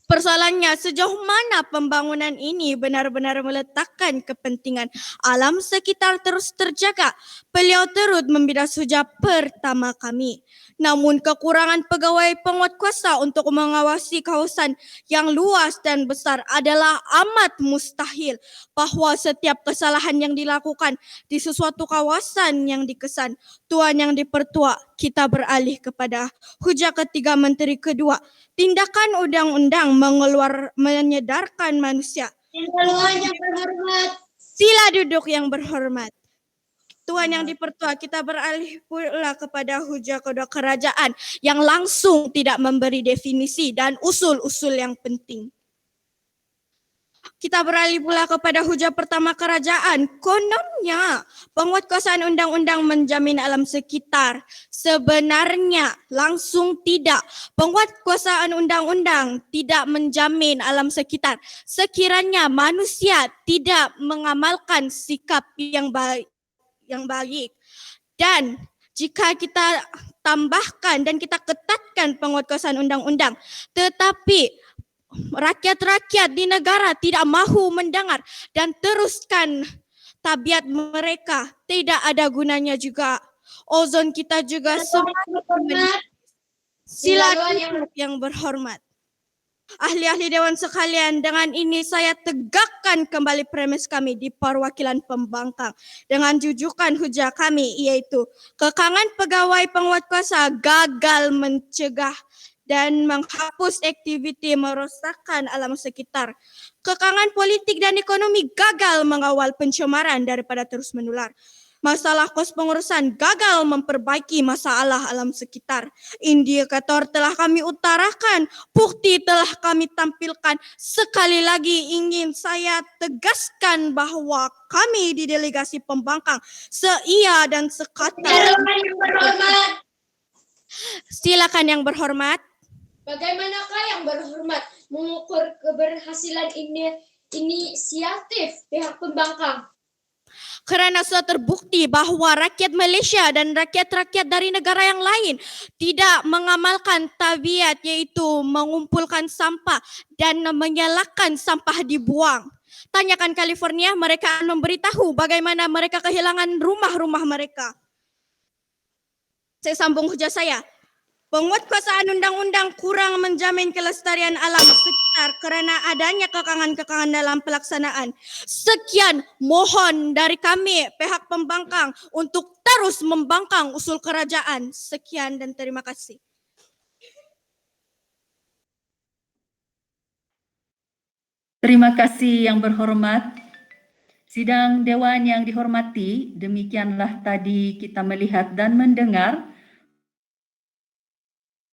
Persoalannya, sejauh mana pembangunan ini benar-benar meletakkan kepentingan alam sekitar terus terjaga? Beliau turut membidas hujah pertama kami. Namun kekurangan pegawai penguatkuasa untuk mengawasi kawasan yang luas dan besar adalah amat mustahil, bahawa setiap kesalahan yang dilakukan di sesuatu kawasan yang dikesan. Tuan yang dipertua, kita beralih kepada hujah ketiga Menteri Kedua. Tindakan undang-undang menyedarkan manusia. Tuan yang berhormat. Sila duduk yang berhormat. Tuan yang dipertua, kita beralih pula kepada hujah kedua kerajaan yang langsung tidak memberi definisi dan usul-usul yang penting. Kita beralih pula kepada hujah pertama kerajaan. Kononnya, penguatkuasaan undang-undang menjamin alam sekitar. Sebenarnya langsung tidak. Penguatkuasaan undang-undang tidak menjamin alam sekitar sekiranya manusia tidak mengamalkan sikap yang baik. Dan jika kita tambahkan dan kita ketatkan penguatkuasaan undang-undang, tetapi rakyat-rakyat di negara tidak mahu mendengar dan teruskan tabiat mereka, tidak ada gunanya juga. Ozon kita juga semakin. Sila duduk yang berhormat. Ahli-ahli Dewan sekalian, dengan ini saya tegakkan kembali premis kami di perwakilan pembangkang dengan jujukan hujah kami, iaitu kekangan pegawai penguatkuasa gagal mencegah dan menghapus aktiviti merosakkan alam sekitar. Kekangan politik dan ekonomi gagal mengawal pencemaran daripada terus menular. Masalah kos pengurusan gagal memperbaiki masalah alam sekitar. Indikator telah kami utarakan, bukti telah kami tampilkan. Sekali lagi ingin saya tegaskan bahawa kami di delegasi pembangkang seia dan sekata. Silakan yang berhormat. Bagaimanakah yang berhormat mengukur keberhasilan inisiatif pihak pembangkang? Kerana sudah terbukti bahawa rakyat Malaysia dan rakyat-rakyat dari negara yang lain tidak mengamalkan tabiat, iaitu mengumpulkan sampah dan menyalahkan sampah dibuang. Tanyakan California, mereka akan memberitahu bagaimana mereka kehilangan rumah-rumah mereka. Saya sambung hujah saya. Penguatkuasaan undang-undang kurang menjamin kelestarian alam sekitar kerana adanya kekangan-kekangan dalam pelaksanaan. Sekian mohon dari kami pihak pembangkang untuk terus membangkang usul kerajaan. Sekian dan terima kasih. Terima kasih yang berhormat. Sidang Dewan yang dihormati, demikianlah tadi kita melihat dan mendengar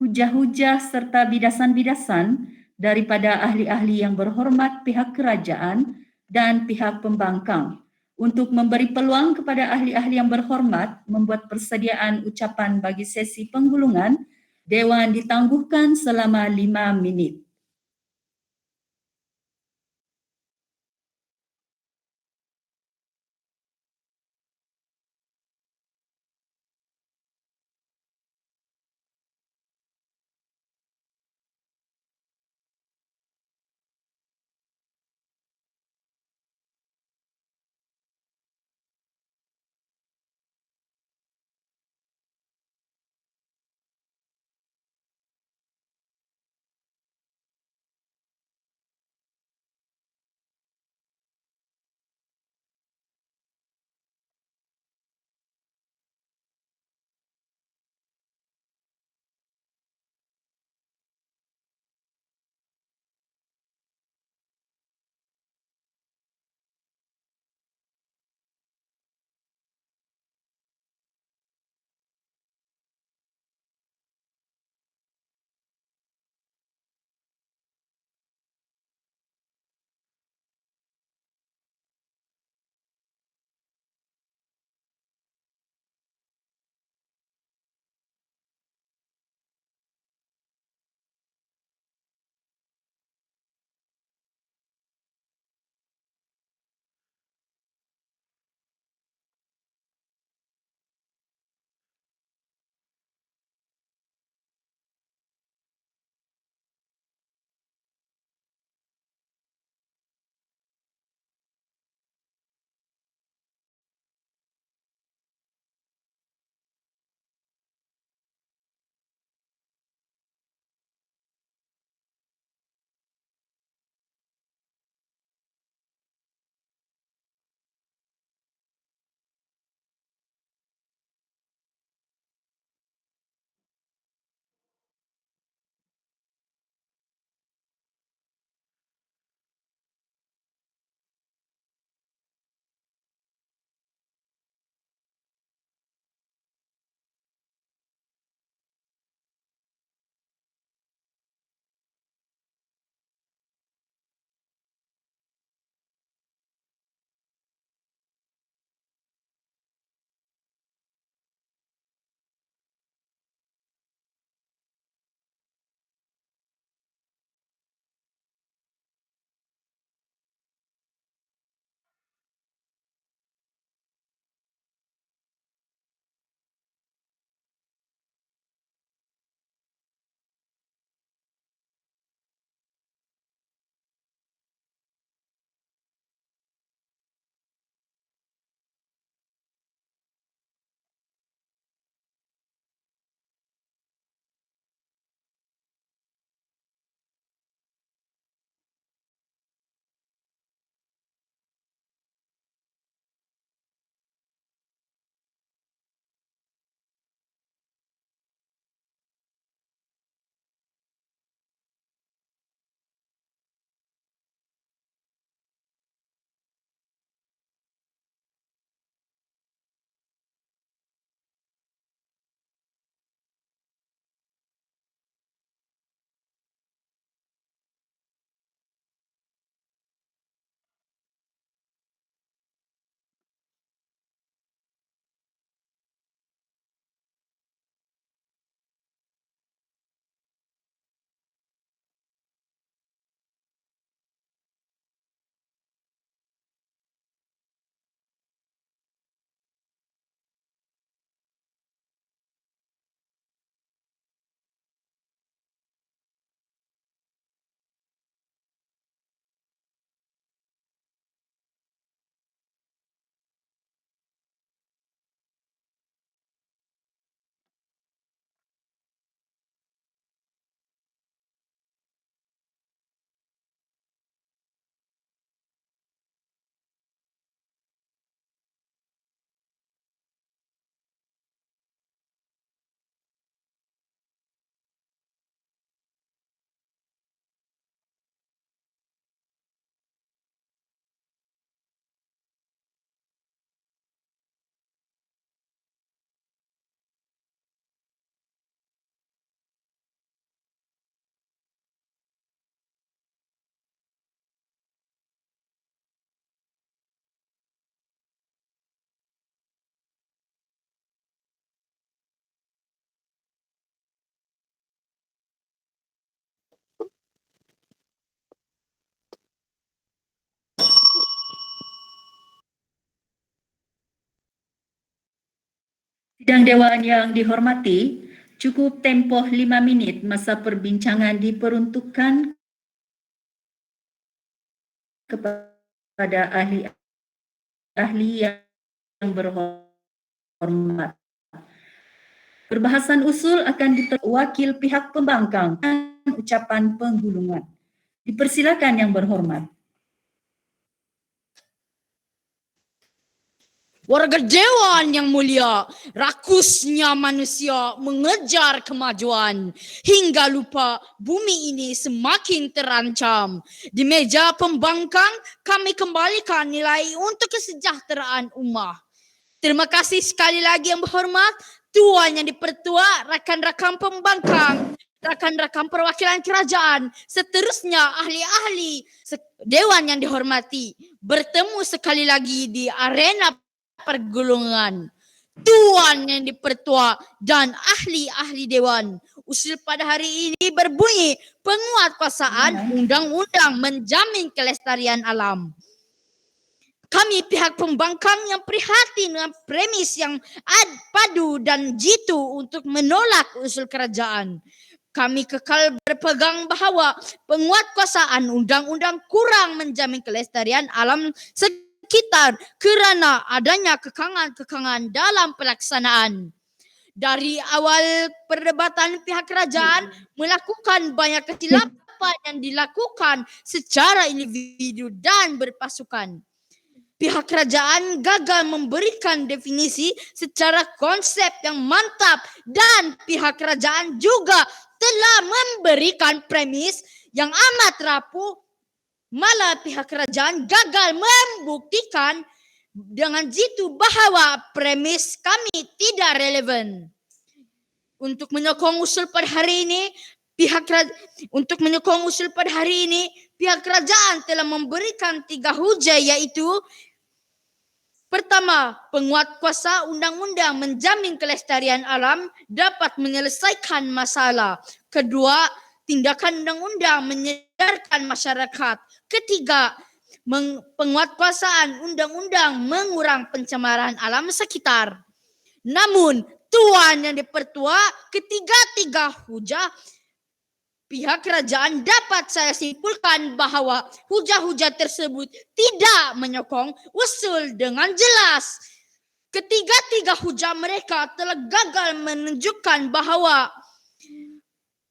hujah-hujah serta bidasan-bidasan daripada ahli-ahli yang berhormat pihak kerajaan dan pihak pembangkang. Untuk memberi peluang kepada ahli-ahli yang berhormat membuat persediaan ucapan bagi sesi penghulungan, Dewan ditangguhkan selama 5 minit. Sidang Dewan yang dihormati, cukup tempoh 5 menit masa perbincangan diperuntukkan kepada ahli-ahli yang berhormat. Perbahasan usul akan wakil pihak pembangkang dan ucapan penggulungan. Dipersilakan yang berhormat. Warga Dewan yang mulia, rakusnya manusia mengejar kemajuan hingga lupa bumi ini semakin terancam. Di meja pembangkang, kami kembalikan nilai untuk kesejahteraan ummah. Terima kasih sekali lagi yang berhormat, Tuan yang dipertua, rakan-rakan pembangkang, rakan-rakan perwakilan kerajaan, seterusnya ahli-ahli Dewan yang dihormati. Bertemu sekali lagi di arena pergulungan. Tuan yang dipertua dan ahli-ahli Dewan. Usul pada hari ini berbunyi penguatkuasaan undang-undang menjamin kelestarian alam. Kami pihak pembangkang yang prihatin dengan premis yang padu dan jitu untuk menolak usul kerajaan. Kami kekal berpegang bahawa penguatkuasaan undang-undang kurang menjamin kelestarian alam sekitar kerana adanya kekangan-kekangan dalam pelaksanaan. Dari awal perdebatan pihak kerajaan melakukan banyak kesilapan yang dilakukan secara individu dan berpasukan. Pihak kerajaan gagal memberikan definisi secara konsep yang mantap dan pihak kerajaan juga telah memberikan premis yang amat rapuh. Malah pihak kerajaan gagal membuktikan dengan jitu bahawa premis kami tidak relevan. Untuk menyokong usul pada hari ini, pihak kerajaan telah memberikan 3 hujah, iaitu pertama, penguatkuasa undang-undang menjamin kelestarian alam dapat menyelesaikan masalah. Kedua, tindakan undang-undang menyedarkan masyarakat. Ketiga, penguatkuasaan undang-undang mengurang pencemaran alam sekitar. Namun, Tuan yang dipertua, ketiga-tiga hujah pihak kerajaan dapat saya simpulkan bahawa hujah-hujah tersebut tidak menyokong usul dengan jelas. Ketiga-tiga hujah mereka telah gagal menunjukkan bahawa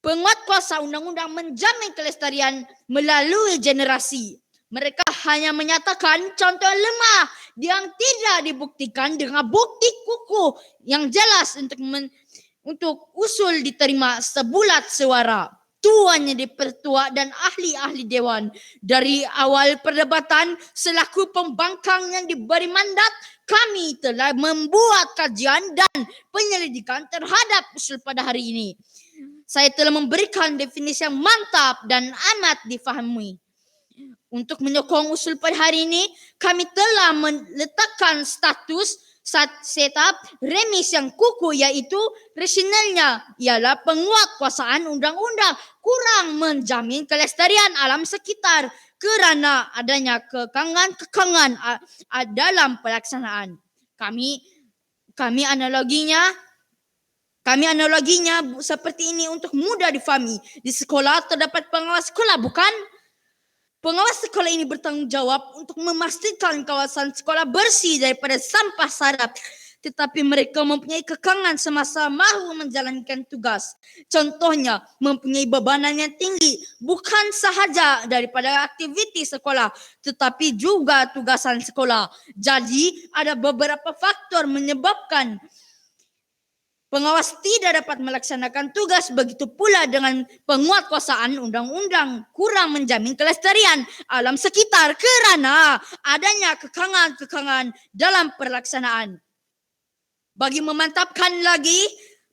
penguatkuasa undang-undang menjamin kelestarian melalui generasi. Mereka hanya menyatakan contoh lemah yang tidak dibuktikan dengan bukti kukuh yang jelas untuk usul diterima sebulat suara. Tuan yang dipertua dan ahli-ahli Dewan dari awal perdebatan selaku pembangkang yang diberi mandat, kami telah membuat kajian dan penyelidikan terhadap usul pada hari ini. Saya telah memberikan definisi yang mantap dan amat difahami. Untuk menyokong usul pada hari ini, kami telah meletakkan status setup remis yang kukuh, iaitu rasionalnya ialah penguatkuasaan undang-undang kurang menjamin kelestarian alam sekitar kerana adanya kekangan-kekangan dalam pelaksanaan. Kami analoginya seperti ini untuk mudah difahami. Di sekolah terdapat pengawas sekolah, bukan? Pengawas sekolah ini bertanggungjawab untuk memastikan kawasan sekolah bersih daripada sampah sarap. Tetapi mereka mempunyai kekangan semasa mahu menjalankan tugas. Contohnya, mempunyai bebanan yang tinggi bukan sahaja daripada aktiviti sekolah tetapi juga tugasan sekolah. Jadi, ada beberapa faktor menyebabkan pengawas tidak dapat melaksanakan tugas. Begitu pula dengan penguatkuasaan undang-undang kurang menjamin kelestarian alam sekitar kerana adanya kekangan-kekangan dalam pelaksanaan. Bagi memantapkan lagi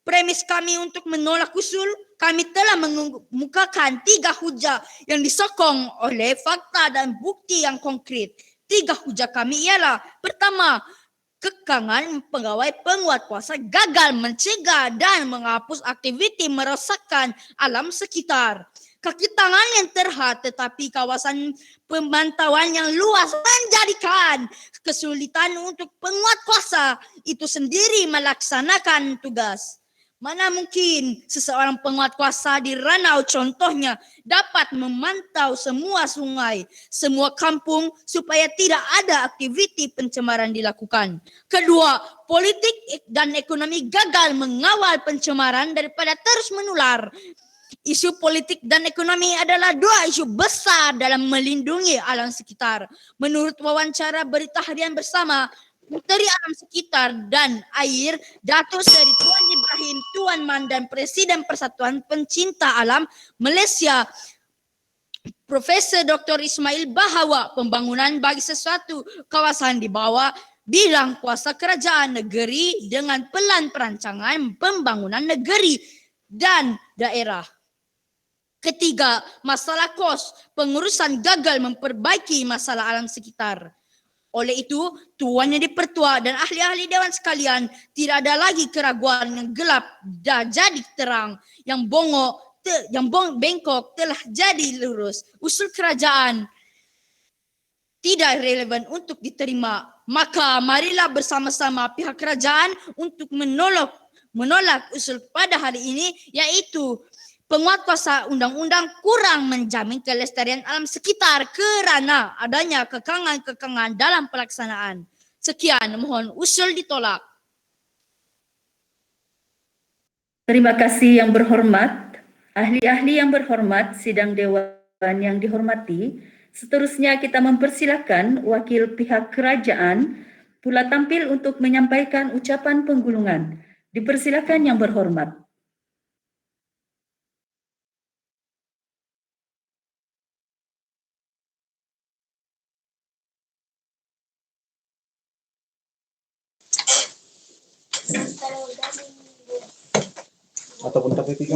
premis kami untuk menolak usul, kami telah mengemukakan 3 hujah yang disokong oleh fakta dan bukti yang konkret. 3 hujah kami ialah: pertama, kekangan pegawai penguat kuasa gagal mencegah dan menghapus aktiviti merosakkan alam sekitar. Kaki tangan yang terhad tetapi kawasan pemantauan yang luas menjadikan kesulitan untuk penguat kuasa itu sendiri melaksanakan tugas. Mana mungkin seseorang penguat kuasa di Ranau contohnya dapat memantau semua sungai, semua kampung supaya tidak ada aktiviti pencemaran dilakukan. Kedua, politik dan ekonomi gagal mengawal pencemaran daripada terus menular. Isu politik dan ekonomi adalah dua isu besar dalam melindungi alam sekitar. Menurut wawancara berita harian bersama Menteri Alam Sekitar dan Air, Datuk Seri Tuan Ibrahim Tuan Man dan Presiden Persatuan Pencinta Alam Malaysia, Profesor Dr. Ismail Bahawa, pembangunan bagi sesuatu kawasan di bawah bilang kuasa kerajaan negeri dengan pelan perancangan pembangunan negeri dan daerah. Ketiga, masalah kos pengurusan gagal memperbaiki masalah alam sekitar. Oleh itu, Tuan Yang di-Pertua dan ahli-ahli dewan sekalian, tidak ada lagi keraguan yang gelap dah jadi terang, yang bengkok telah jadi lurus. Usul kerajaan tidak relevan untuk diterima. Maka marilah bersama-sama pihak kerajaan untuk menolak usul pada hari ini, yaitu penguat kuasa undang-undang kurang menjamin kelestarian alam sekitar kerana adanya kekangan-kekangan dalam pelaksanaan. Sekian, mohon usul ditolak. Terima kasih yang berhormat, ahli-ahli yang berhormat, sidang dewan yang dihormati. Seterusnya kita mempersilakan wakil pihak kerajaan pula tampil untuk menyampaikan ucapan penggulungan. Dipersilakan yang berhormat. Ataupun tapi tiga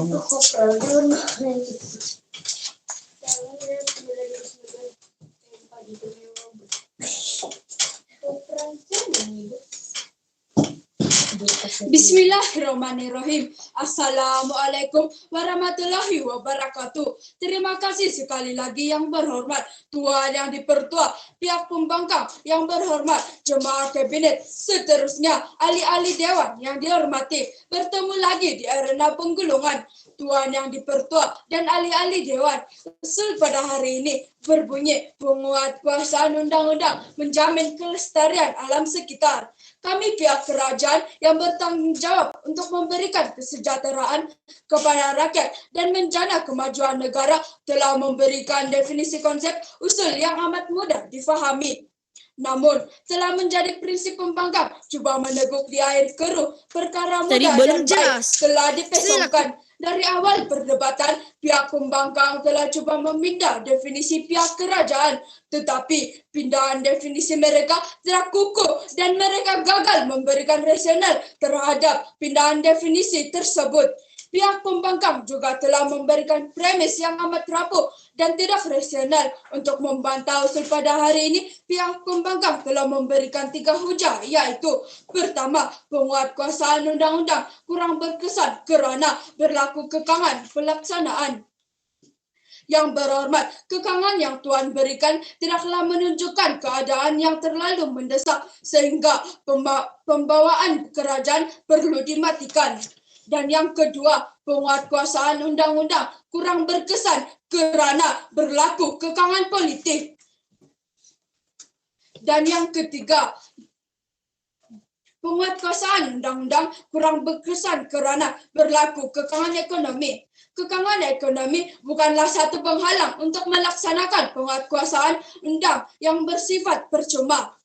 Bismillahirrahmanirrahim. Assalamualaikum warahmatullahi wabarakatuh. Terima kasih sekali lagi yang berhormat Tuan Yang di-Pertua, pihak pembangkang yang berhormat, jemaah kabinet, seterusnya ahli-ahli dewan yang dihormati. Bertemu lagi di arena penggulungan. Tuan Yang di-Pertua dan ahli-ahli dewan, usul pada hari ini berbunyi penguatkuasaan undang-undang menjamin kelestarian alam sekitar. Kami pihak kerajaan yang bertanggung jawab untuk memberikan kesejahteraan kepada rakyat dan menjana kemajuan negara telah memberikan definisi konsep usul yang amat mudah difahami. Namun, telah menjadi prinsip pembangkang cuba meneguk di air keruh perkara mudah dan baik telah dipesongkan. Dari awal perdebatan, pihak pembangkang telah cuba memindah definisi pihak kerajaan, tetapi pindahan definisi mereka telah kukuh dan mereka gagal memberikan rasional terhadap pindahan definisi tersebut. Pihak pembangkang juga telah memberikan premis yang amat rapuh dan tidak rasional. Untuk membantah usul pada hari ini, pihak pembangkang telah memberikan 3 hujah, yaitu pertama, penguatkuasaan undang-undang kurang berkesan kerana berlaku kekangan pelaksanaan. Yang berhormat, kekangan yang Tuan berikan tidaklah menunjukkan keadaan yang terlalu mendesak sehingga pembawaan kerajaan perlu dimatikan. Dan yang kedua, penguatkuasaan undang-undang kurang berkesan kerana berlaku kekangan politik. Dan yang ketiga, penguatkuasaan undang-undang kurang berkesan kerana berlaku kekangan ekonomi. Kekangan ekonomi bukanlah satu penghalang untuk melaksanakan penguatkuasaan undang yang bersifat percuma.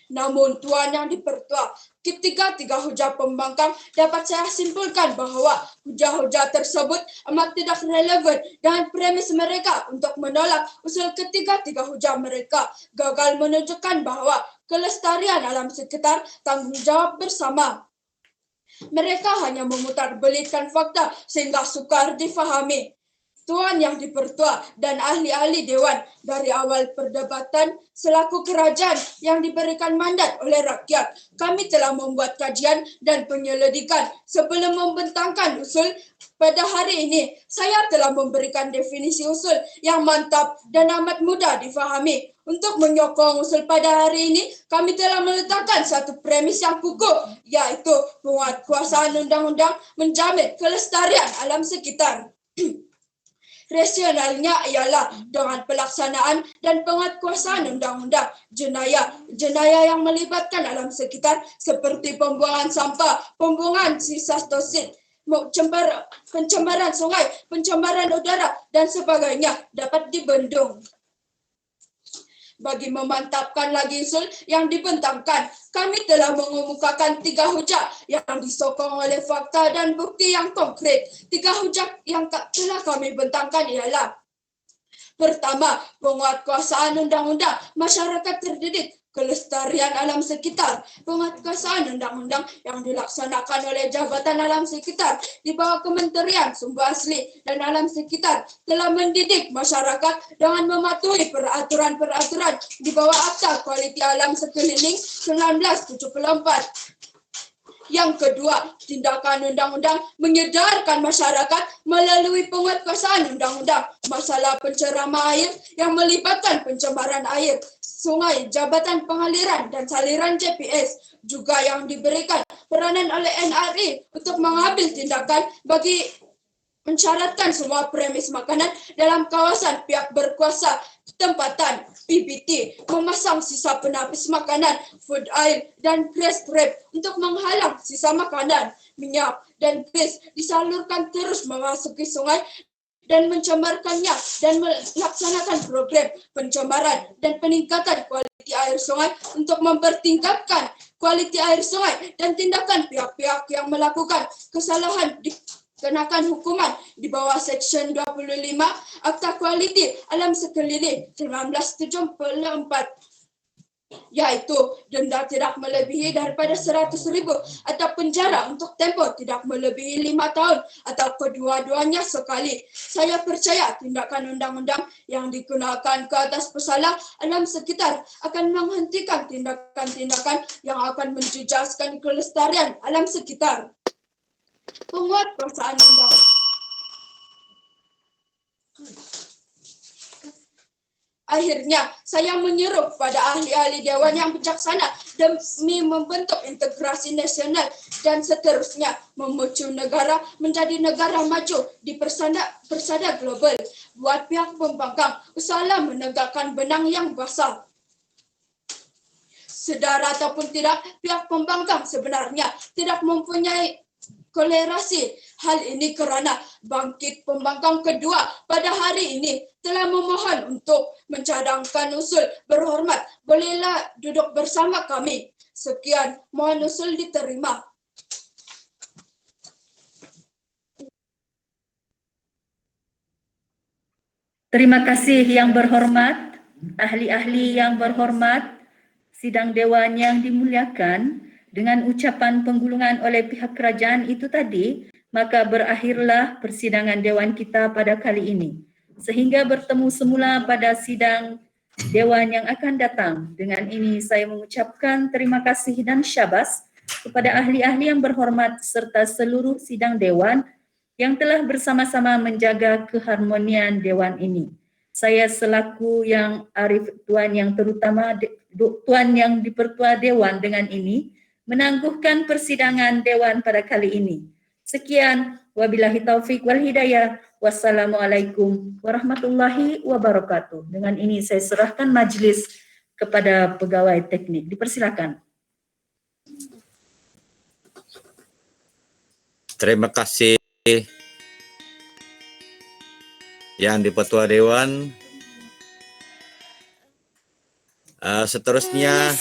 Namun Tuan Yang di-Pertua, ketiga hujah pembangkang dapat saya simpulkan bahawa hujah-hujah tersebut amat tidak relevan dengan premis mereka untuk menolak usul ketiga hujah mereka gagal menunjukkan bahawa kelestarian alam sekitar tanggung jawab bersama. Mereka hanya memutarbelitkan fakta sehingga sukar difahami. Tuan Yang Dipertua dan ahli-ahli Dewan dari awal perdebatan selaku kerajaan yang diberikan mandat oleh rakyat. Kami telah membuat kajian dan penyelidikan sebelum membentangkan usul pada hari ini. Saya telah memberikan definisi usul yang mantap dan amat mudah difahami. Untuk menyokong usul pada hari ini, kami telah meletakkan satu premis yang kukuh, yaitu penguatkuasaan undang-undang menjamin kelestarian alam sekitar. Rasionalnya ialah dengan pelaksanaan dan penguatkuasaan undang-undang jenayah yang melibatkan alam sekitar seperti pembuangan sampah, pembuangan sisa toksik, pencemaran sungai, pencemaran udara dan sebagainya dapat dibendung. Bagi memantapkan lagi usul yang dibentangkan, kami telah mengemukakan 3 hujah yang disokong oleh fakta dan bukti yang konkret. 3 hujah yang telah kami bentangkan ialah: pertama, penguatkuasaan undang-undang masyarakat terdidik kelestarian alam sekitar. Penguatkuasaan undang-undang yang dilaksanakan oleh Jabatan Alam Sekitar di bawah Kementerian Sumber Asli dan Alam Sekitar telah mendidik masyarakat dengan mematuhi peraturan-peraturan di bawah Akta Kualiti Alam Sekeliling 1974. Yang kedua, tindakan undang-undang menyedarkan masyarakat melalui penguatkuasaan undang-undang masalah pencemaran air yang melibatkan pencemaran air, sungai, jabatan pengaliran dan saliran JPS, juga yang diberikan peranan oleh NRI untuk mengambil tindakan bagi mensyaratkan semua premis makanan dalam kawasan pihak berkuasa tempatan PBT memasang sisa penapis makanan, food air dan grease trap untuk menghalang sisa makanan, minyak dan grease disalurkan terus memasuki sungai dan mencemarkannya dan melaksanakan program pencemaran dan peningkatan kualiti air sungai untuk mempertingkatkan kualiti air sungai dan tindakan pihak-pihak yang melakukan kesalahan dikenakan hukuman di bawah Seksyen 25 Akta Kualiti Alam Sekeliling 1974, yaitu denda tidak melebihi daripada 100.000 atau penjara untuk tempoh tidak melebihi 5 tahun atau kedua-duanya sekali. Saya percaya tindakan undang-undang yang digunakan ke atas pesalah alam sekitar akan menghentikan tindakan-tindakan yang akan menjejaskan kelestarian alam sekitar. Penguatkuasaan undang. Akhirnya, saya menyeru pada ahli-ahli Dewan yang bijaksana demi membentuk integrasi nasional dan seterusnya memacu negara menjadi negara maju di persada global. Buat pihak pembangkang, usahalah menegakkan benang yang basah. Sedara ataupun tidak, pihak pembangkang sebenarnya tidak mempunyai kolerasi. Hal ini kerana bangkit pembangkang kedua pada hari ini telah memohon untuk mencadangkan usul. Berhormat, bolehlah duduk bersama kami. Sekian, mohon usul diterima. Terima kasih yang berhormat, ahli-ahli yang berhormat, sidang dewan yang dimuliakan. Dengan ucapan penggulungan oleh pihak kerajaan itu tadi, maka berakhirlah persidangan dewan kita pada kali ini. Sehingga bertemu semula pada sidang dewan yang akan datang. Dengan ini saya mengucapkan terima kasih dan syabas kepada ahli-ahli yang berhormat serta seluruh sidang dewan yang telah bersama-sama menjaga keharmonian dewan ini. Saya selaku yang arif tuan yang terutama tuan yang dipertua dewan dengan ini menangguhkan persidangan dewan pada kali ini. Sekian, wabillahi taufik wal hidayah. Wassalamualaikum warahmatullahi wabarakatuh. Dengan ini saya serahkan majlis kepada pegawai teknik. Dipersilakan. Terima kasih yang dipertua dewan. Seterusnya